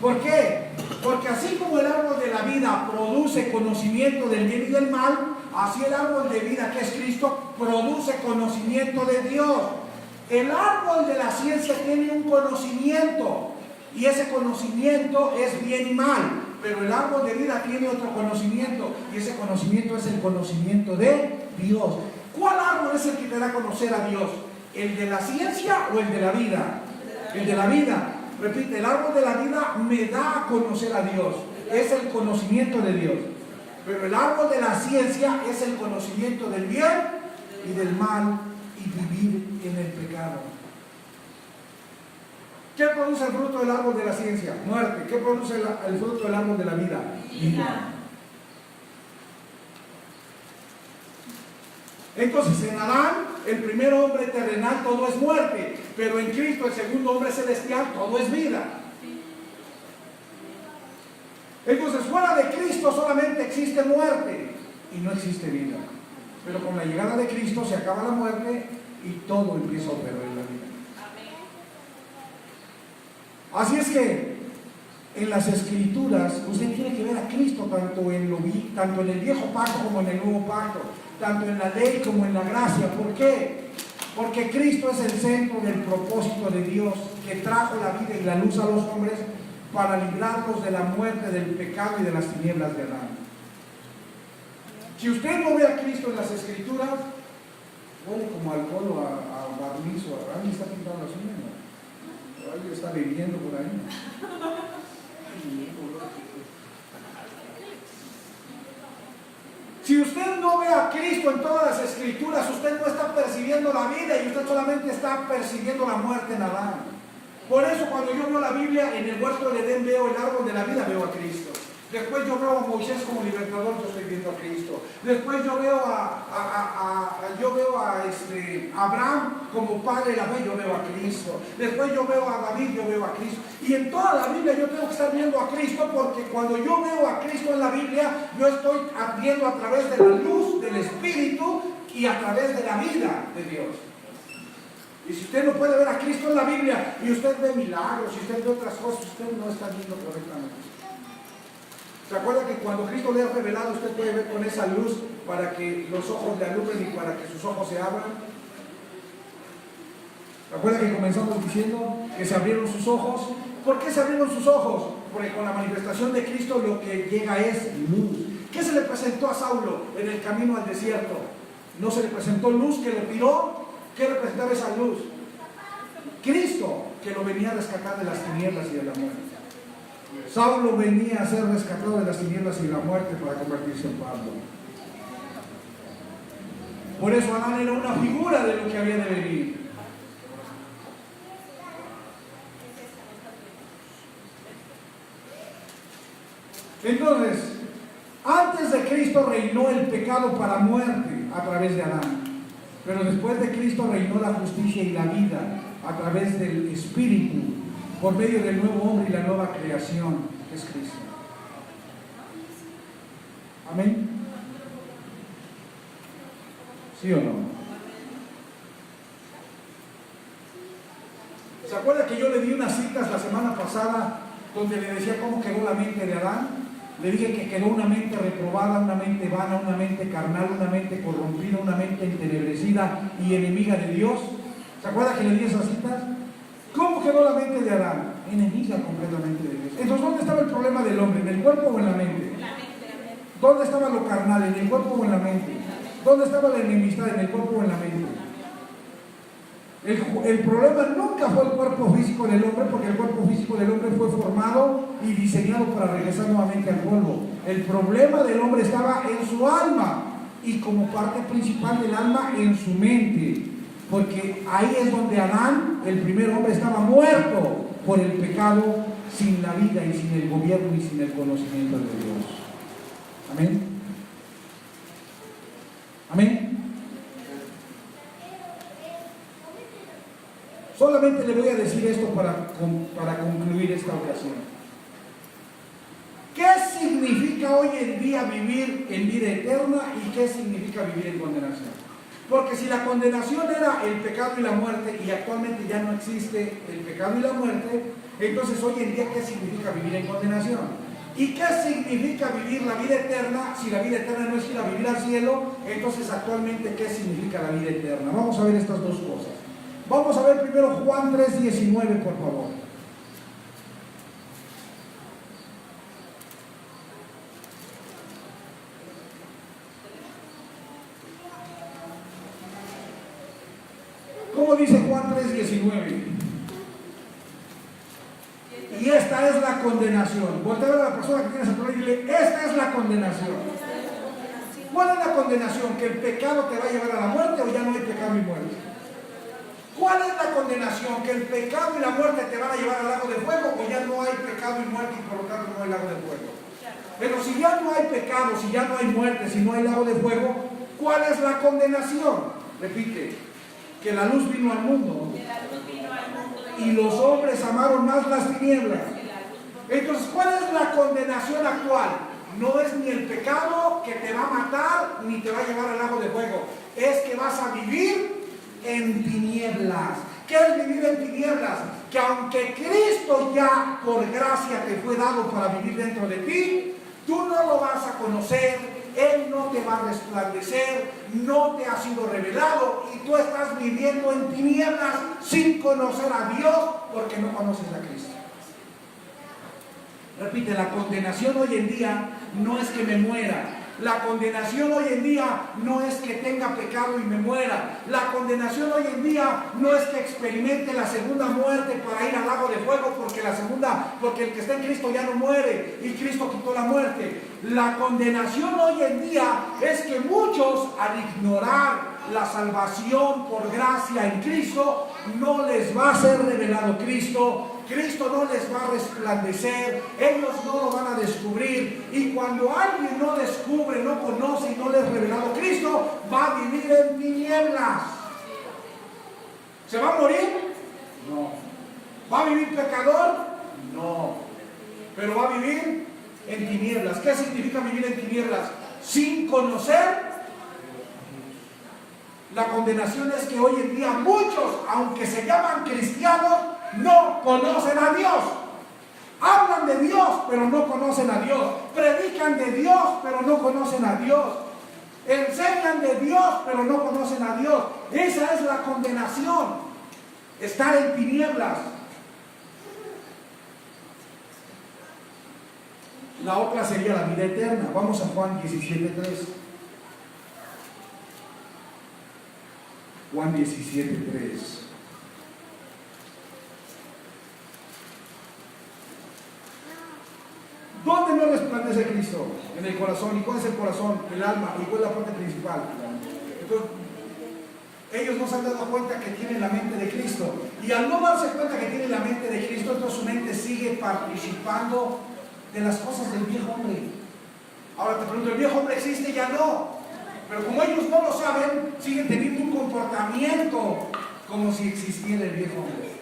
¿Por qué? Porque así como el árbol de la vida produce conocimiento del bien y del mal, así el árbol de vida que es Cristo produce conocimiento de Dios. El árbol de la ciencia tiene un conocimiento y ese conocimiento es bien y mal, pero el árbol de vida tiene otro conocimiento y ese conocimiento es el conocimiento de Dios. ¿Cuál árbol es el que te da a conocer a Dios? ¿El de la ciencia o el de la vida? El de la vida. Repite, el árbol de la vida me da a conocer a Dios, es el conocimiento de Dios. Pero el árbol de la ciencia es el conocimiento del bien y del mal y vivir en el pecado. ¿Qué produce el fruto del árbol de la ciencia? Muerte. ¿Qué produce el fruto del árbol de la vida? Vida. Entonces, en Adán, el primer hombre terrenal, todo es muerte, pero en Cristo, el segundo hombre celestial, todo es vida. Entonces, fuera de Cristo solamente existe muerte y no existe vida. Pero con la llegada de Cristo se acaba la muerte y todo empieza a operar en la vida. Así es que en las Escrituras usted tiene que ver a Cristo tanto en el viejo pacto como en el nuevo pacto, tanto en la ley como en la gracia. ¿Por qué? Porque Cristo es el centro del propósito de Dios, que trajo la vida y la luz a los hombres para librarlos de la muerte, del pecado y de las tinieblas de Adán. Si usted no ve a Cristo en las Escrituras, huele como alcohol o a barniz o a alguien está pintando las uñas, ¿no? O alguien está bebiendo por ahí. Si usted no ve a Cristo en todas las Escrituras, usted no está percibiendo la vida y usted solamente está percibiendo la muerte en Adán. Por eso cuando yo veo la Biblia, en el huerto del Edén veo el árbol de la vida, veo a Cristo. Después yo veo a Moisés como libertador, yo estoy viendo a Cristo. Después yo veo a Abraham como padre de la fe, yo veo a Cristo. Después yo veo a David, yo veo a Cristo. Y en toda la Biblia yo tengo que estar viendo a Cristo, porque cuando yo veo a Cristo en la Biblia, yo estoy viendo a través de la luz del Espíritu y a través de la vida de Dios. Y si usted no puede ver a Cristo en la Biblia y usted ve milagros, y usted ve otras cosas, usted no está viendo correctamente. ¿Se acuerda que cuando Cristo le ha revelado, usted puede ver con esa luz para que los ojos le alumbren y para que sus ojos se abran? ¿Se acuerda que comenzamos diciendo que se abrieron sus ojos? ¿Por qué se abrieron sus ojos? Porque con la manifestación de Cristo lo que llega es luz. ¿Qué se le presentó a Saulo en el camino al desierto? ¿No se le presentó luz que lo tiró? ¿Qué representaba esa luz? Cristo, que lo venía a rescatar de las tinieblas y de la muerte. Saulo venía a ser rescatado de las tinieblas y de la muerte para convertirse en Pablo. Por eso Adán era una figura de lo que había de venir. Entonces, antes de Cristo reinó el pecado para muerte a través de Adán. Pero después de Cristo reinó la justicia y la vida a través del Espíritu, por medio del nuevo hombre y la nueva creación, que es Cristo. ¿Amén? ¿Sí o no? ¿Se acuerda que yo le di unas citas la semana pasada donde le decía cómo quedó la mente de Adán? Le dije que quedó una mente reprobada, una mente vana, una mente carnal, una mente corrompida, una mente entenebrecida y enemiga de Dios. ¿Se acuerda que le di esas citas? ¿Cómo quedó la mente de Adán? Enemiga completamente de Dios. Entonces, ¿dónde estaba el problema del hombre? ¿En el cuerpo o en la mente? ¿Dónde estaba lo carnal? ¿En el cuerpo o en la mente? ¿Dónde estaba la enemistad? ¿En el cuerpo o en la mente? El problema nunca fue el cuerpo físico del hombre, porque el cuerpo físico del hombre fue formado y diseñado para regresar nuevamente al polvo. El problema del hombre estaba en su alma, y como parte principal del alma, en su mente, porque ahí es donde Adán, el primer hombre, estaba muerto por el pecado, sin la vida y sin el gobierno y sin el conocimiento de Dios. Amén. Amén. Solamente le voy a decir esto para concluir esta ocasión. ¿Qué significa hoy en día vivir en vida eterna y qué significa vivir en condenación? Porque si la condenación era el pecado y la muerte y actualmente ya no existe el pecado y la muerte, entonces hoy en día ¿qué significa vivir en condenación? ¿Y qué significa vivir la vida eterna? Si la vida eterna no es ir a vivir al cielo, entonces actualmente ¿qué significa la vida eterna? Vamos a ver estas dos cosas. Vamos a ver primero Juan 3:19, por favor. ¿Cómo dice Juan 3:19? Y esta es la condenación. Voltea a ver a la persona que tienes a tu lado y dile, esta es la condenación. ¿Cuál es la condenación? ¿Que el pecado te va a llevar a la muerte o ya no hay pecado y muerte? ¿Cuál es la condenación? ¿Que el pecado y la muerte te van a llevar al lago de fuego o ya no hay pecado y muerte y por lo tanto no hay lago de fuego? Pero si ya no hay pecado, si ya no hay muerte, si no hay lago de fuego, ¿cuál es la condenación? Repite, que la luz vino al mundo y los hombres amaron más las tinieblas. Entonces, ¿cuál es la condenación actual? No es ni el pecado que te va a matar ni te va a llevar al lago de fuego, es que vas a vivir en tinieblas. ¿Qué es vivir en tinieblas? Que aunque Cristo ya por gracia te fue dado para vivir dentro de ti, tú no lo vas a conocer, Él no te va a resplandecer, no te ha sido revelado y tú estás viviendo en tinieblas sin conocer a Dios porque no conoces a Cristo. Repite, la condenación hoy en día no es que me muera. La condenación hoy en día no es que tenga pecado y me muera. La condenación hoy en día no es que experimente la segunda muerte para ir al lago de fuego, porque el que está en Cristo ya no muere y Cristo quitó la muerte. La condenación hoy en día es que muchos, al ignorar la salvación por gracia en Cristo, no les va a ser revelado Cristo. Cristo no les va a resplandecer, ellos no lo van a descubrir, y cuando alguien no descubre, no conoce y no les ha revelado Cristo, va a vivir en tinieblas. ¿Se va a morir? No. ¿Va a vivir pecador? No. Pero va a vivir en tinieblas. ¿Qué significa vivir en tinieblas? Sin conocer. La condenación es que hoy en día muchos, aunque se llaman cristianos, no conocen a Dios. Hablan de Dios, pero no conocen a Dios. Predican de Dios, pero no conocen a Dios. Enseñan de Dios, pero no conocen a Dios. Esa es la condenación. Estar en tinieblas. La otra sería la vida eterna. Vamos a Juan 17:3. Juan 17:3. ¿Dónde no resplandece Cristo? En el corazón. ¿Y cuál es el corazón? El alma. ¿Y cuál es la parte principal? Entonces, ellos no se han dado cuenta que tienen la mente de Cristo. Y al no darse cuenta que tienen la mente de Cristo, entonces su mente sigue participando de las cosas del viejo hombre. Ahora te pregunto, ¿el viejo hombre existe? Ya no. Pero como ellos no lo saben, siguen teniendo un comportamiento como si existiera el viejo hombre.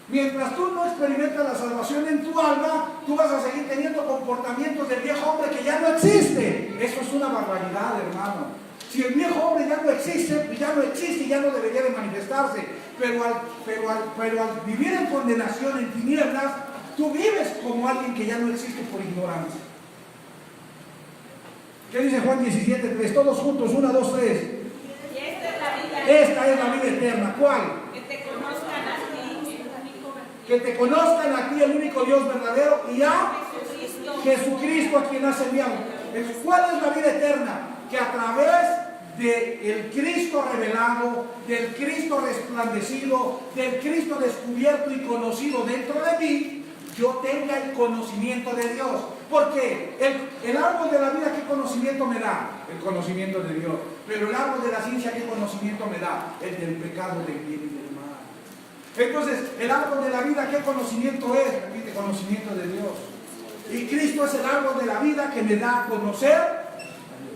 Mientras tú no experimentas la salvación en tu alma, tú vas a seguir teniendo comportamientos del viejo hombre que ya no existe. Eso es una barbaridad, hermano. Si el viejo hombre ya no existe, pues ya no existe y ya no debería de manifestarse. Pero al vivir en condenación, en tinieblas, tú vives como alguien que ya no existe por ignorancia. ¿Qué dice Juan 17:3? Todos juntos, 1, 2, 3. Y esta es la vida. Esta es la vida eterna. ¿Cuál? Que te conozcan a ti, Que te conozcan a ti, el único Dios verdadero, y a Jesucristo, a quien has enviado. ¿Cuál es la vida eterna? Que a través del Cristo revelado, del Cristo resplandecido, del Cristo descubierto y conocido dentro de mí, yo tenga el conocimiento de Dios. Porque el árbol de la vida, ¿qué conocimiento me da? El conocimiento de Dios. Pero el árbol de la ciencia, ¿qué conocimiento me da? El del pecado, del bien y del mal. Entonces, el árbol de la vida, ¿qué conocimiento es? Repite, conocimiento de Dios. Y Cristo es el árbol de la vida que me da a conocer.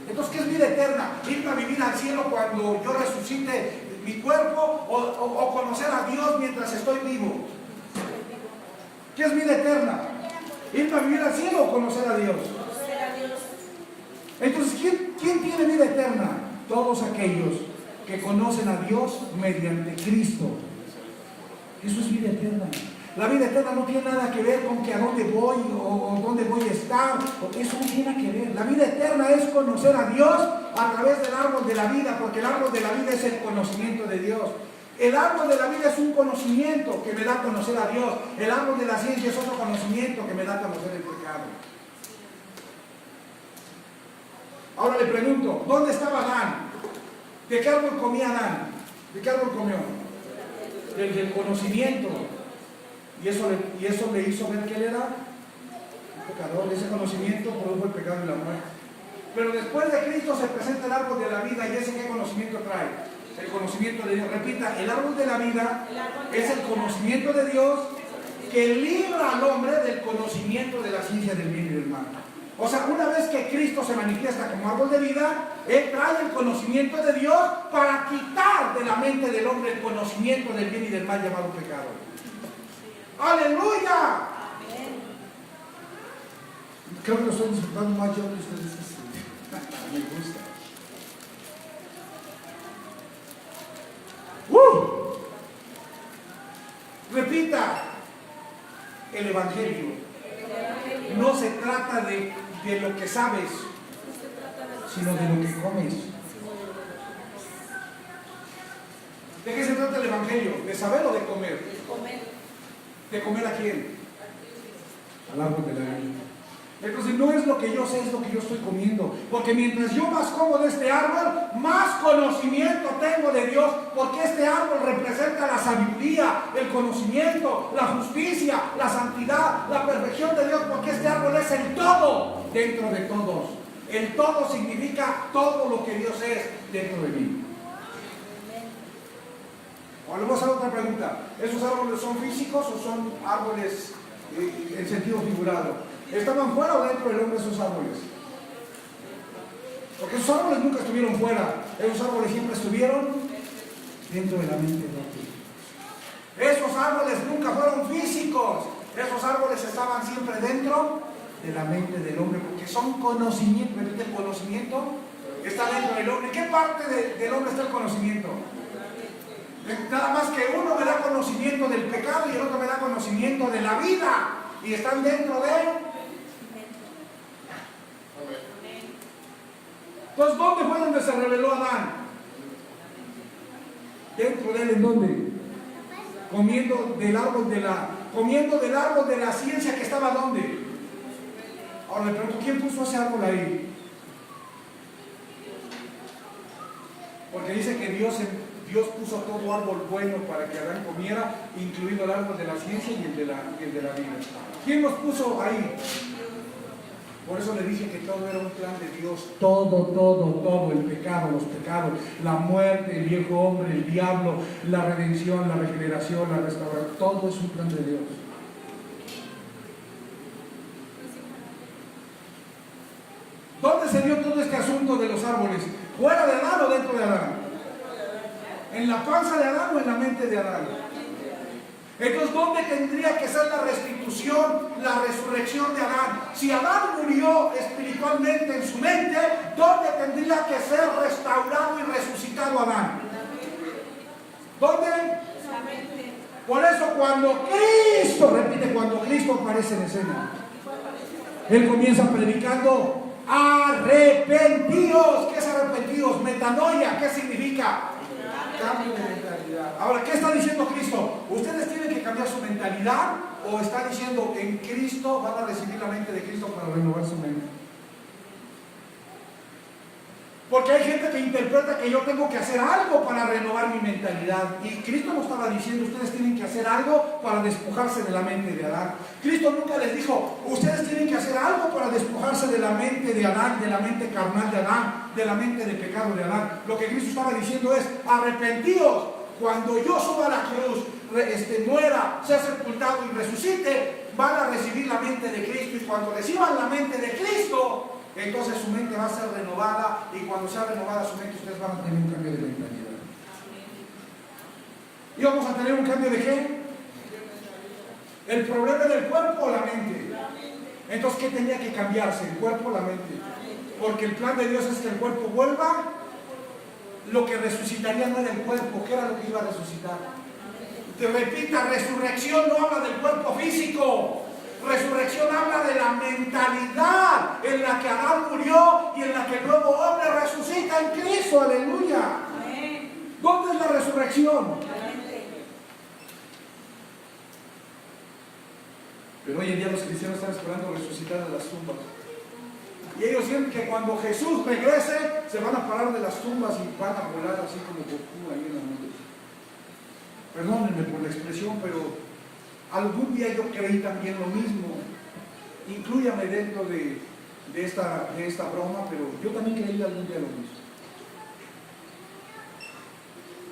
Entonces, ¿qué es vida eterna? Irme a vivir al cielo cuando yo resucite mi cuerpo o conocer a Dios mientras estoy vivo. ¿Qué es vida eterna? ¿Irme a vivir al cielo o conocer a Dios? Entonces, ¿quién tiene vida eterna? Todos aquellos que conocen a Dios mediante Cristo. Eso es vida eterna. La vida eterna no tiene nada que ver con que a dónde voy o dónde voy a estar. Eso no tiene que ver. La vida eterna es conocer a Dios a través del árbol de la vida, porque el árbol de la vida es el conocimiento de Dios. El árbol de la vida es un conocimiento que me da a conocer a Dios. El árbol de la ciencia es otro conocimiento que me da a conocer el pecado. Ahora le pregunto, ¿dónde estaba Adán? ¿De qué árbol comía Adán? ¿De qué árbol comió? Del conocimiento. Y eso le hizo ver que él era un pecador. Ese conocimiento produjo el pecado y la muerte. Pero después de Cristo se presenta el árbol de la vida. ¿Y ese qué conocimiento trae? El conocimiento de Dios. Repita, el árbol de la vida es el conocimiento de Dios que libra al hombre del conocimiento de la ciencia del bien y del mal. O sea, una vez que Cristo se manifiesta como árbol de vida, Él trae el conocimiento de Dios para quitar de la mente del hombre el conocimiento del bien y del mal llamado pecado. ¡Aleluya! Creo que lo estoy disfrutando más yo que ustedes. Me gusta. Repita, el Evangelio no se trata de lo que sabes, sino de lo que comes. ¿De qué se trata el Evangelio? ¿De saber o de comer? ¿De comer a quién? Al árbol de la vida. Entonces no es lo que yo sé, es lo que yo estoy comiendo. Porque mientras yo más como de este árbol, más conocimiento tengo de Dios. Porque este árbol representa la sabiduría, el conocimiento, la justicia, la santidad, la perfección de Dios. Porque este árbol es el todo dentro de todos. El todo significa todo lo que Dios es dentro de mí. Ahora le voy a hacer otra pregunta. ¿Esos árboles son físicos o son árboles en sentido figurado? ¿Estaban fuera o dentro del hombre esos árboles? Porque esos árboles nunca estuvieron fuera. Esos árboles siempre estuvieron dentro de la mente del hombre. Esos árboles nunca fueron físicos. Esos árboles estaban siempre dentro de la mente del hombre, porque son conocimiento. El conocimiento está dentro del hombre. ¿En qué parte del hombre está el conocimiento? Nada más que uno me da conocimiento del pecado y el otro me da conocimiento de la vida. Y están dentro de él. Entonces, ¿dónde fue donde se reveló Adán? Dentro de él, ¿en dónde? Comiendo del árbol de la ciencia que estaba ¿dónde? Ahora le pregunto, ¿quién puso ese árbol ahí? Porque dice que Dios puso todo árbol bueno para que Adán comiera, incluido el árbol de la ciencia y el de la vida. ¿Quién los puso ahí? Por eso le dije que todo era un plan de Dios. Todo, el pecado, los pecados, la muerte, el viejo hombre, el diablo, la redención, la regeneración, la restauración, todo es un plan de Dios. ¿Dónde se dio todo este asunto de los árboles? ¿Fuera de Adán o dentro de Adán? ¿En la panza de Adán o en la mente de Adán? Entonces, ¿dónde tendría que ser la restitución, la resurrección de Adán? Si Adán murió espiritualmente en su mente, ¿dónde tendría que ser restaurado y resucitado Adán? ¿Dónde? Por eso cuando Cristo aparece en escena, Él comienza predicando: arrepentidos. ¿Qué es arrepentidos? Metanoia. ¿Qué significa? Cambio de mentalidad. Ahora, ¿qué está diciendo Cristo? ¿Ustedes tienen que cambiar su mentalidad? ¿O está diciendo en Cristo van a recibir la mente de Cristo para renovar su mente? Porque hay gente que interpreta que yo tengo que hacer algo para renovar mi mentalidad. Y Cristo no estaba diciendo ustedes tienen que hacer algo para despojarse de la mente de Adán. Cristo nunca les dijo ustedes tienen que hacer algo para despojarse de la mente de Adán, de la mente carnal de Adán, de la mente de pecado de Adán. Lo que Cristo estaba diciendo es: arrepentíos. Cuando yo suba a la cruz, muera, sea sepultado y resucite, van a recibir la mente de Cristo. Y cuando reciban la mente de Cristo, entonces su mente va a ser renovada, y cuando sea renovada su mente, ustedes van a tener un cambio de mentalidad. ¿Y vamos a tener un cambio de qué? ¿El problema del cuerpo o la mente? Entonces, ¿qué tenía que cambiarse? ¿El cuerpo o la mente? Porque el plan de Dios es que el cuerpo vuelva. Lo que resucitaría no era el cuerpo. ¿Qué era lo que iba a resucitar? Te repita, resurrección no habla del cuerpo físico. Resurrección habla de la mentalidad en la que Adán murió y en la que el nuevo hombre resucita en Cristo. Aleluya. ¿Dónde es la resurrección? Pero hoy en día los cristianos están esperando resucitar de las tumbas. Y ellos sienten que cuando Jesús regrese, se van a parar de las tumbas y van a volar así como Goku ahí en las nubes. Perdónenme por la expresión, pero algún día yo creí también lo mismo. Inclúyame dentro de esta broma, pero yo también creí algún día lo mismo.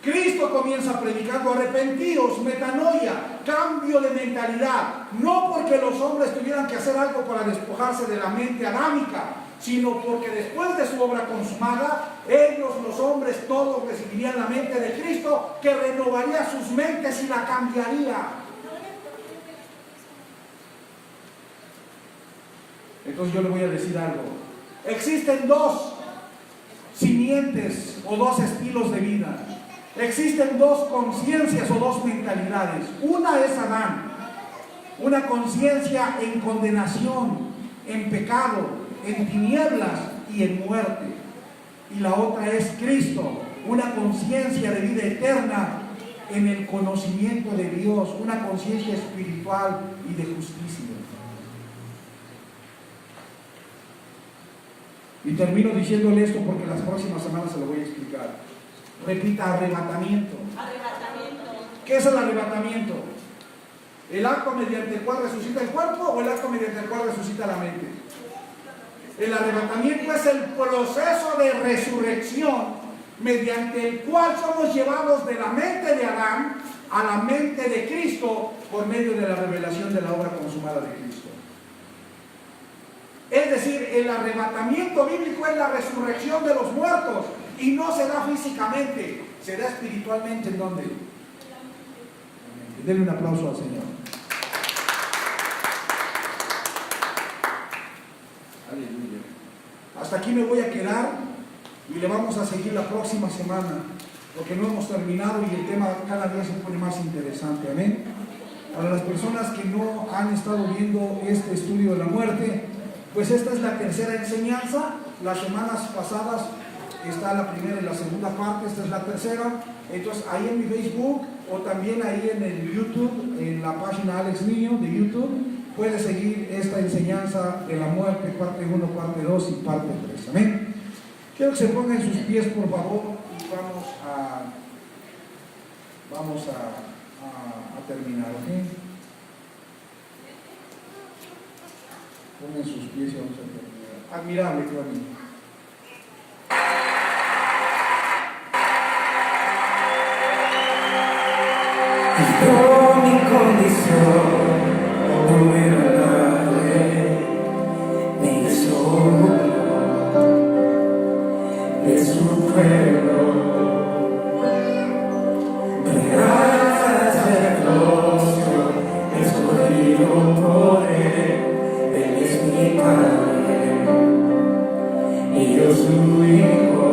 Cristo comienza predicando: arrepentíos, metanoia, cambio de mentalidad. No porque los hombres tuvieran que hacer algo para despojarse de la mente adámica, sino porque después de su obra consumada, ellos, los hombres, todos recibirían la mente de Cristo, que renovaría sus mentes y la cambiaría. Entonces yo le voy a decir algo. Existen dos simientes o dos estilos de vida. Existen dos conciencias o dos mentalidades. Una es Adán, una conciencia en condenación, en pecado, en tinieblas y en muerte. Y la otra es Cristo, una conciencia de vida eterna en el conocimiento de Dios, una conciencia espiritual y de justicia. Y termino diciéndole esto porque las próximas semanas se lo voy a explicar. Repita: arrebatamiento. ¿Qué es el arrebatamiento? ¿El acto mediante el cual resucita el cuerpo o el acto mediante el cual resucita la mente? El arrebatamiento es el proceso de resurrección mediante el cual somos llevados de la mente de Adán a la mente de Cristo por medio de la revelación de la obra consumada de Cristo. Es decir, el arrebatamiento bíblico es la resurrección de los muertos, y no se da físicamente, se da espiritualmente. ¿En dónde? Denle un aplauso al Señor. Aleluya. Hasta aquí me voy a quedar y le vamos a seguir la próxima semana, porque no hemos terminado y el tema cada día se pone más interesante. Amén. Para las personas que no han estado viendo este estudio de la muerte, pues esta es la tercera enseñanza. Las semanas pasadas está la primera y la segunda parte, esta es la tercera. Entonces ahí en mi Facebook o también ahí en el YouTube, en la página Alex Niño de YouTube, puede seguir esta enseñanza de la muerte, parte 1, parte 2 y parte 3. Amén. Quiero que se pongan en sus pies, por favor, y vamos a terminar, ¿ok? Pongan sus pies y vamos a terminar. Admirable, Claudio. Por mi condición no era nadie, ni solo de su pueblo, real sacerdocio, escogido por él es mi Padre y yo su Hijo.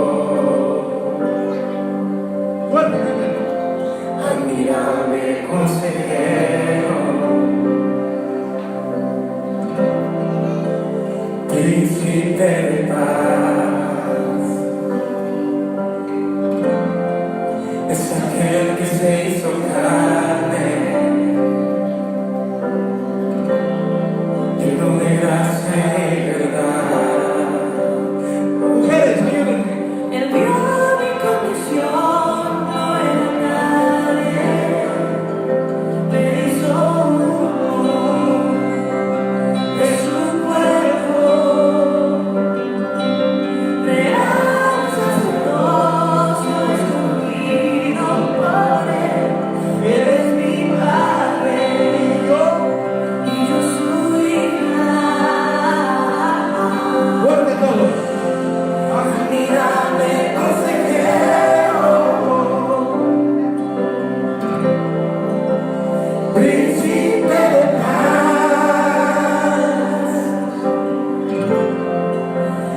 Admirable consejero, príncipe de paz, es aquel que se hizo carne, lleno de gracia y verdad. Mujeres, ayúdenme. Él vio mi condición, no era nadie, me hizo uno de su pueblo, real sacerdocio, escogido por él es mi Padre, y yo su hija. Fuerte todos. Admirable consejero, príncipe de paz,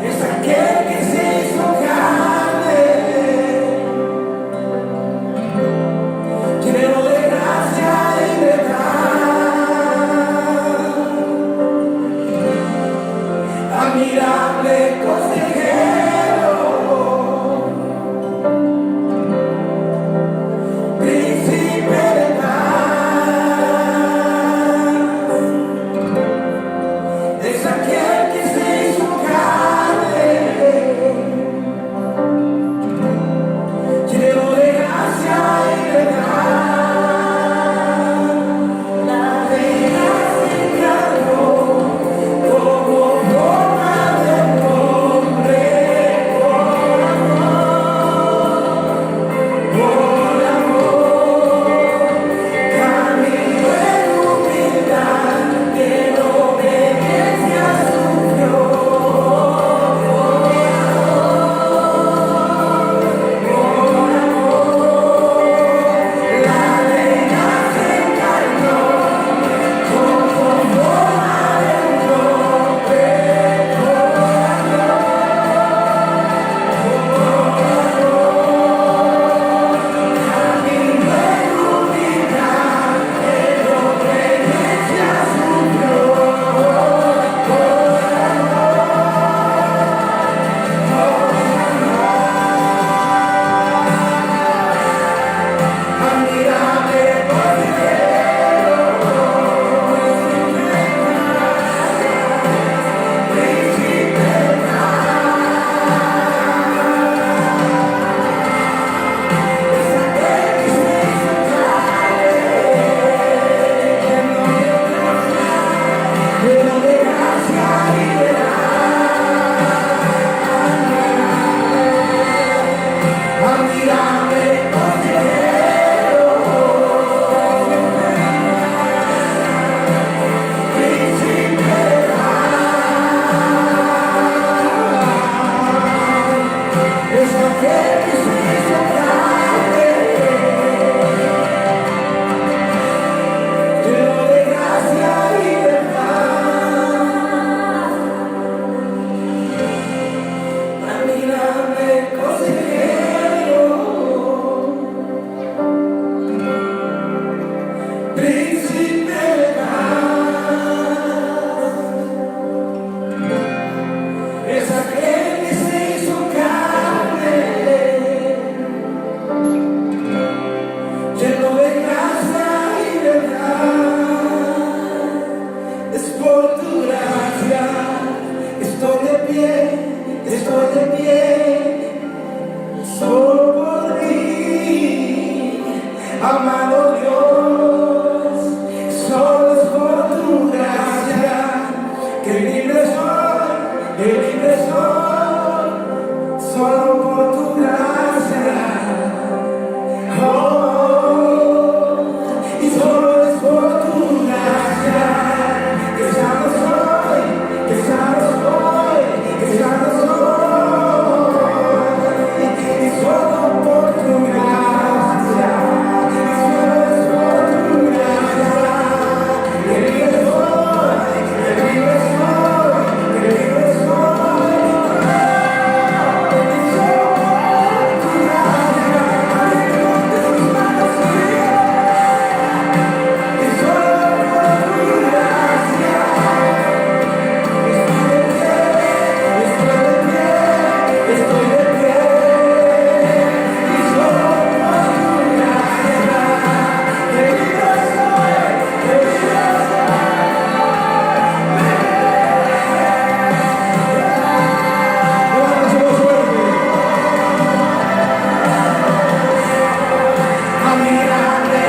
es aquel que se hizo carne, lleno de gracia y verdad. Admirable consejero, príncipe de paz, es aquel que se hizo carne, lleno de gracia y verdad. La reina se encargó como forma de hombre, por amor, camino en humildad, que en obediencia sufrió. La reina se encarnó como forma de hombre, camino en humildad, que en obediencia sufrió. Admirable consejero, príncipe de paz, es aquel que se hizo carne, lleno de gracia y verdad. Admirable consejero, príncipe de paz, es aquel que se hizo carne, lleno de gracia y verdad. Admirable amado Dios, solo es por tu gracia que libre soy, solo por tu gracia. Y solo es por tu gracia que sano soy, que sano soy, que sano soy. Y solo por tu gracia, y solo es por tu gracia que libre soy, que libre soy, que libre soy. Y solo por tu gracia, levante tus manos arriba. Y solo por tu gracia estoy de pie, estoy de pie. Y solo por tu gracia que libre soy, que libre soy. Levanta su voz fuerte. A mirarle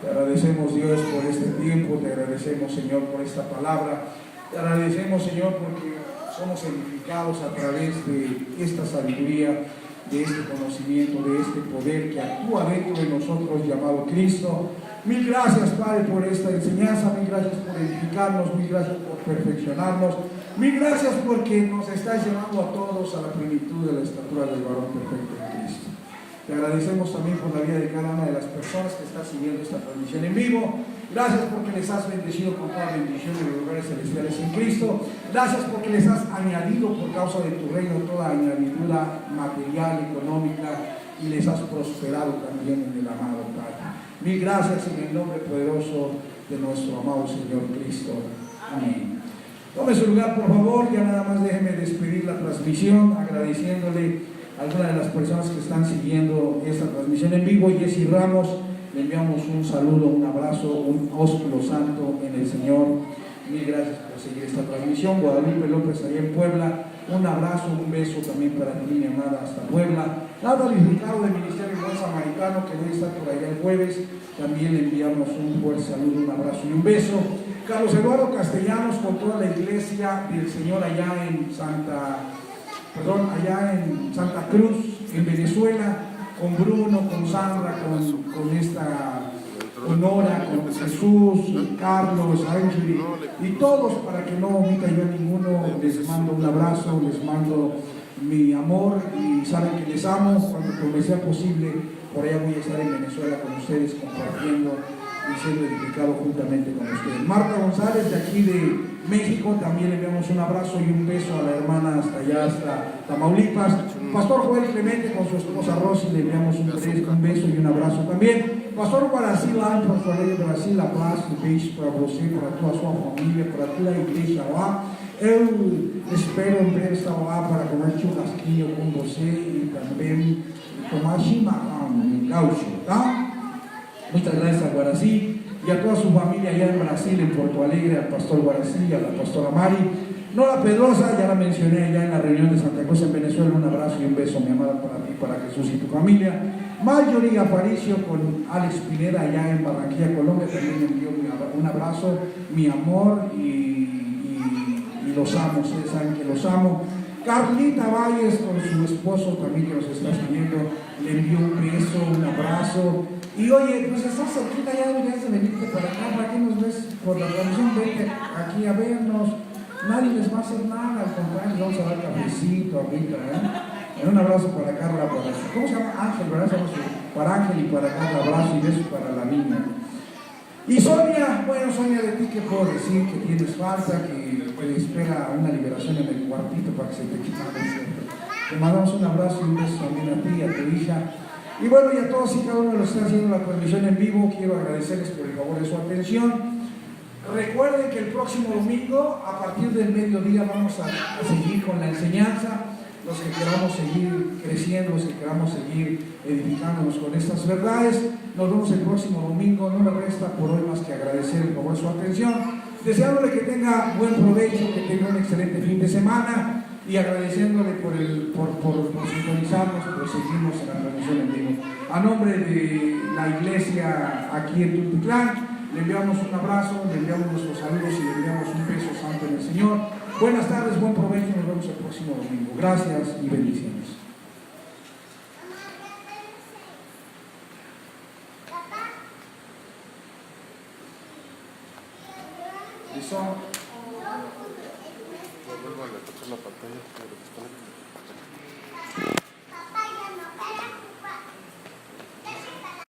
Te agradecemos, Dios, por este tiempo, te agradecemos, Señor, por esta palabra, te agradecemos, Señor, porque somos edificados a través de esta sabiduría, de este conocimiento, de este poder que actúa dentro de nosotros llamado Cristo. Mil gracias, Padre, por esta enseñanza, mil gracias por edificarnos, mil gracias por perfeccionarnos, mil gracias porque nos estás llevando a todos a la plenitud de la estatura del varón perfecto en Cristo. Te agradecemos también por la vida de cada una de las personas que están siguiendo esta transmisión en vivo. Gracias porque les has bendecido con toda bendición de los lugares celestiales en Cristo. Gracias porque les has añadido por causa de tu reino toda añadidura material, económica, y les has prosperado también en el amado Padre. Mil gracias en el nombre poderoso de nuestro amado Señor Cristo. Amén. Tome su lugar, por favor. Ya nada más déjeme despedir la transmisión agradeciéndole a algunas de las personas que están siguiendo esta transmisión en vivo. Jessy Ramos, le enviamos un saludo, un abrazo, un ósculo santo en el Señor. Mil gracias por seguir esta transmisión. Guadalupe López, allá en Puebla, un abrazo, un beso también para ti, mi amada, hasta Puebla. Laura Ricardo del Ministerio Buen Samaritano, que hoy está por allá el jueves, también le enviamos un fuerte saludo, un abrazo y un beso. Carlos Eduardo Castellanos, con toda la iglesia del Señor allá en Santa Cruz, en Venezuela, con Bruno, con Sandra, con Nora, con Jesús, Carlos, Ángel y todos, para que no omita yo a ninguno. Les mando un abrazo, les mando mi amor y saben que les amo. Cuando me sea posible, por allá voy a estar en Venezuela con ustedes compartiendo y siendo edificado juntamente con ustedes. Marta González, de aquí de México, también le enviamos un abrazo y un beso a la hermana hasta allá, hasta Tamaulipas. Pastor Joel Clemente con su esposa Rosy, le enviamos un beso y un abrazo también. Pastor Guaraci lá em Porto Alegre, Brasil, abraço e beijo para você, para a sua família, para toda a igreja lá. Eu espero em breve estar lá para comer churrasquinho com você e também tomar chimarrão gaúcho, tá? Muchas gracias a Guaraci y a toda su familia allá en Brasil, en Porto Alegre, al pastor Guaraci, a la pastora Mari. Nora Pedrosa, ya la mencioné allá en la reunión de Santa Cruz en Venezuela, un abrazo y un beso, mi amada, para ti, para Jesús y tu familia. Marjorie Aparicio con Alex Pineda allá en Barranquilla, Colombia, también me envió un abrazo, mi amor y los amo, ustedes saben que los amo. Carlita Valles con su esposo también que nos está siguiendo, le envió un beso, un abrazo. Y oye, pues estás cerquita, ya deberías de venirte para acá, ¿para qué nos ves por la transmisión? Vete aquí a vernos, nadie les va a hacer nada, al contrario, les vamos a dar cafecito ahorita, ¿eh? Un abrazo para Carla, ¿cómo se llama? Ángel, ¿verdad? Se llama para Ángel y para Carla, abrazo y besos para la niña. Y Sonia, bueno, Sonia, de ti, ¿qué puedo decir? Que tienes falta, que te espera una liberación en el cuartito para que se te quite el desierto. Te mandamos un abrazo y un beso también a ti, a tu hija. Y bueno, y a todos y cada uno de los que están haciendo la transmisión en vivo, quiero agradecerles por el favor de su atención. Recuerden que el próximo domingo, a partir del mediodía, vamos a seguir con la enseñanza. Los que queramos seguir creciendo, los que queramos seguir edificándonos con estas verdades. Nos vemos el próximo domingo. No me resta por hoy más que agradecer por su atención, deseándole que tenga buen provecho, que tenga un excelente fin de semana y agradeciéndole por sintonizarnos, por seguirnos en la transmisión en vivo. A nombre de la iglesia aquí en Tultitlán, le enviamos un abrazo, le enviamos nuestros saludos y le enviamos un beso santo en el Señor. Buenas tardes, buen provecho, nos vemos el próximo domingo. Gracias y bendiciones. ¿Listo? Vuelvo a la pantalla.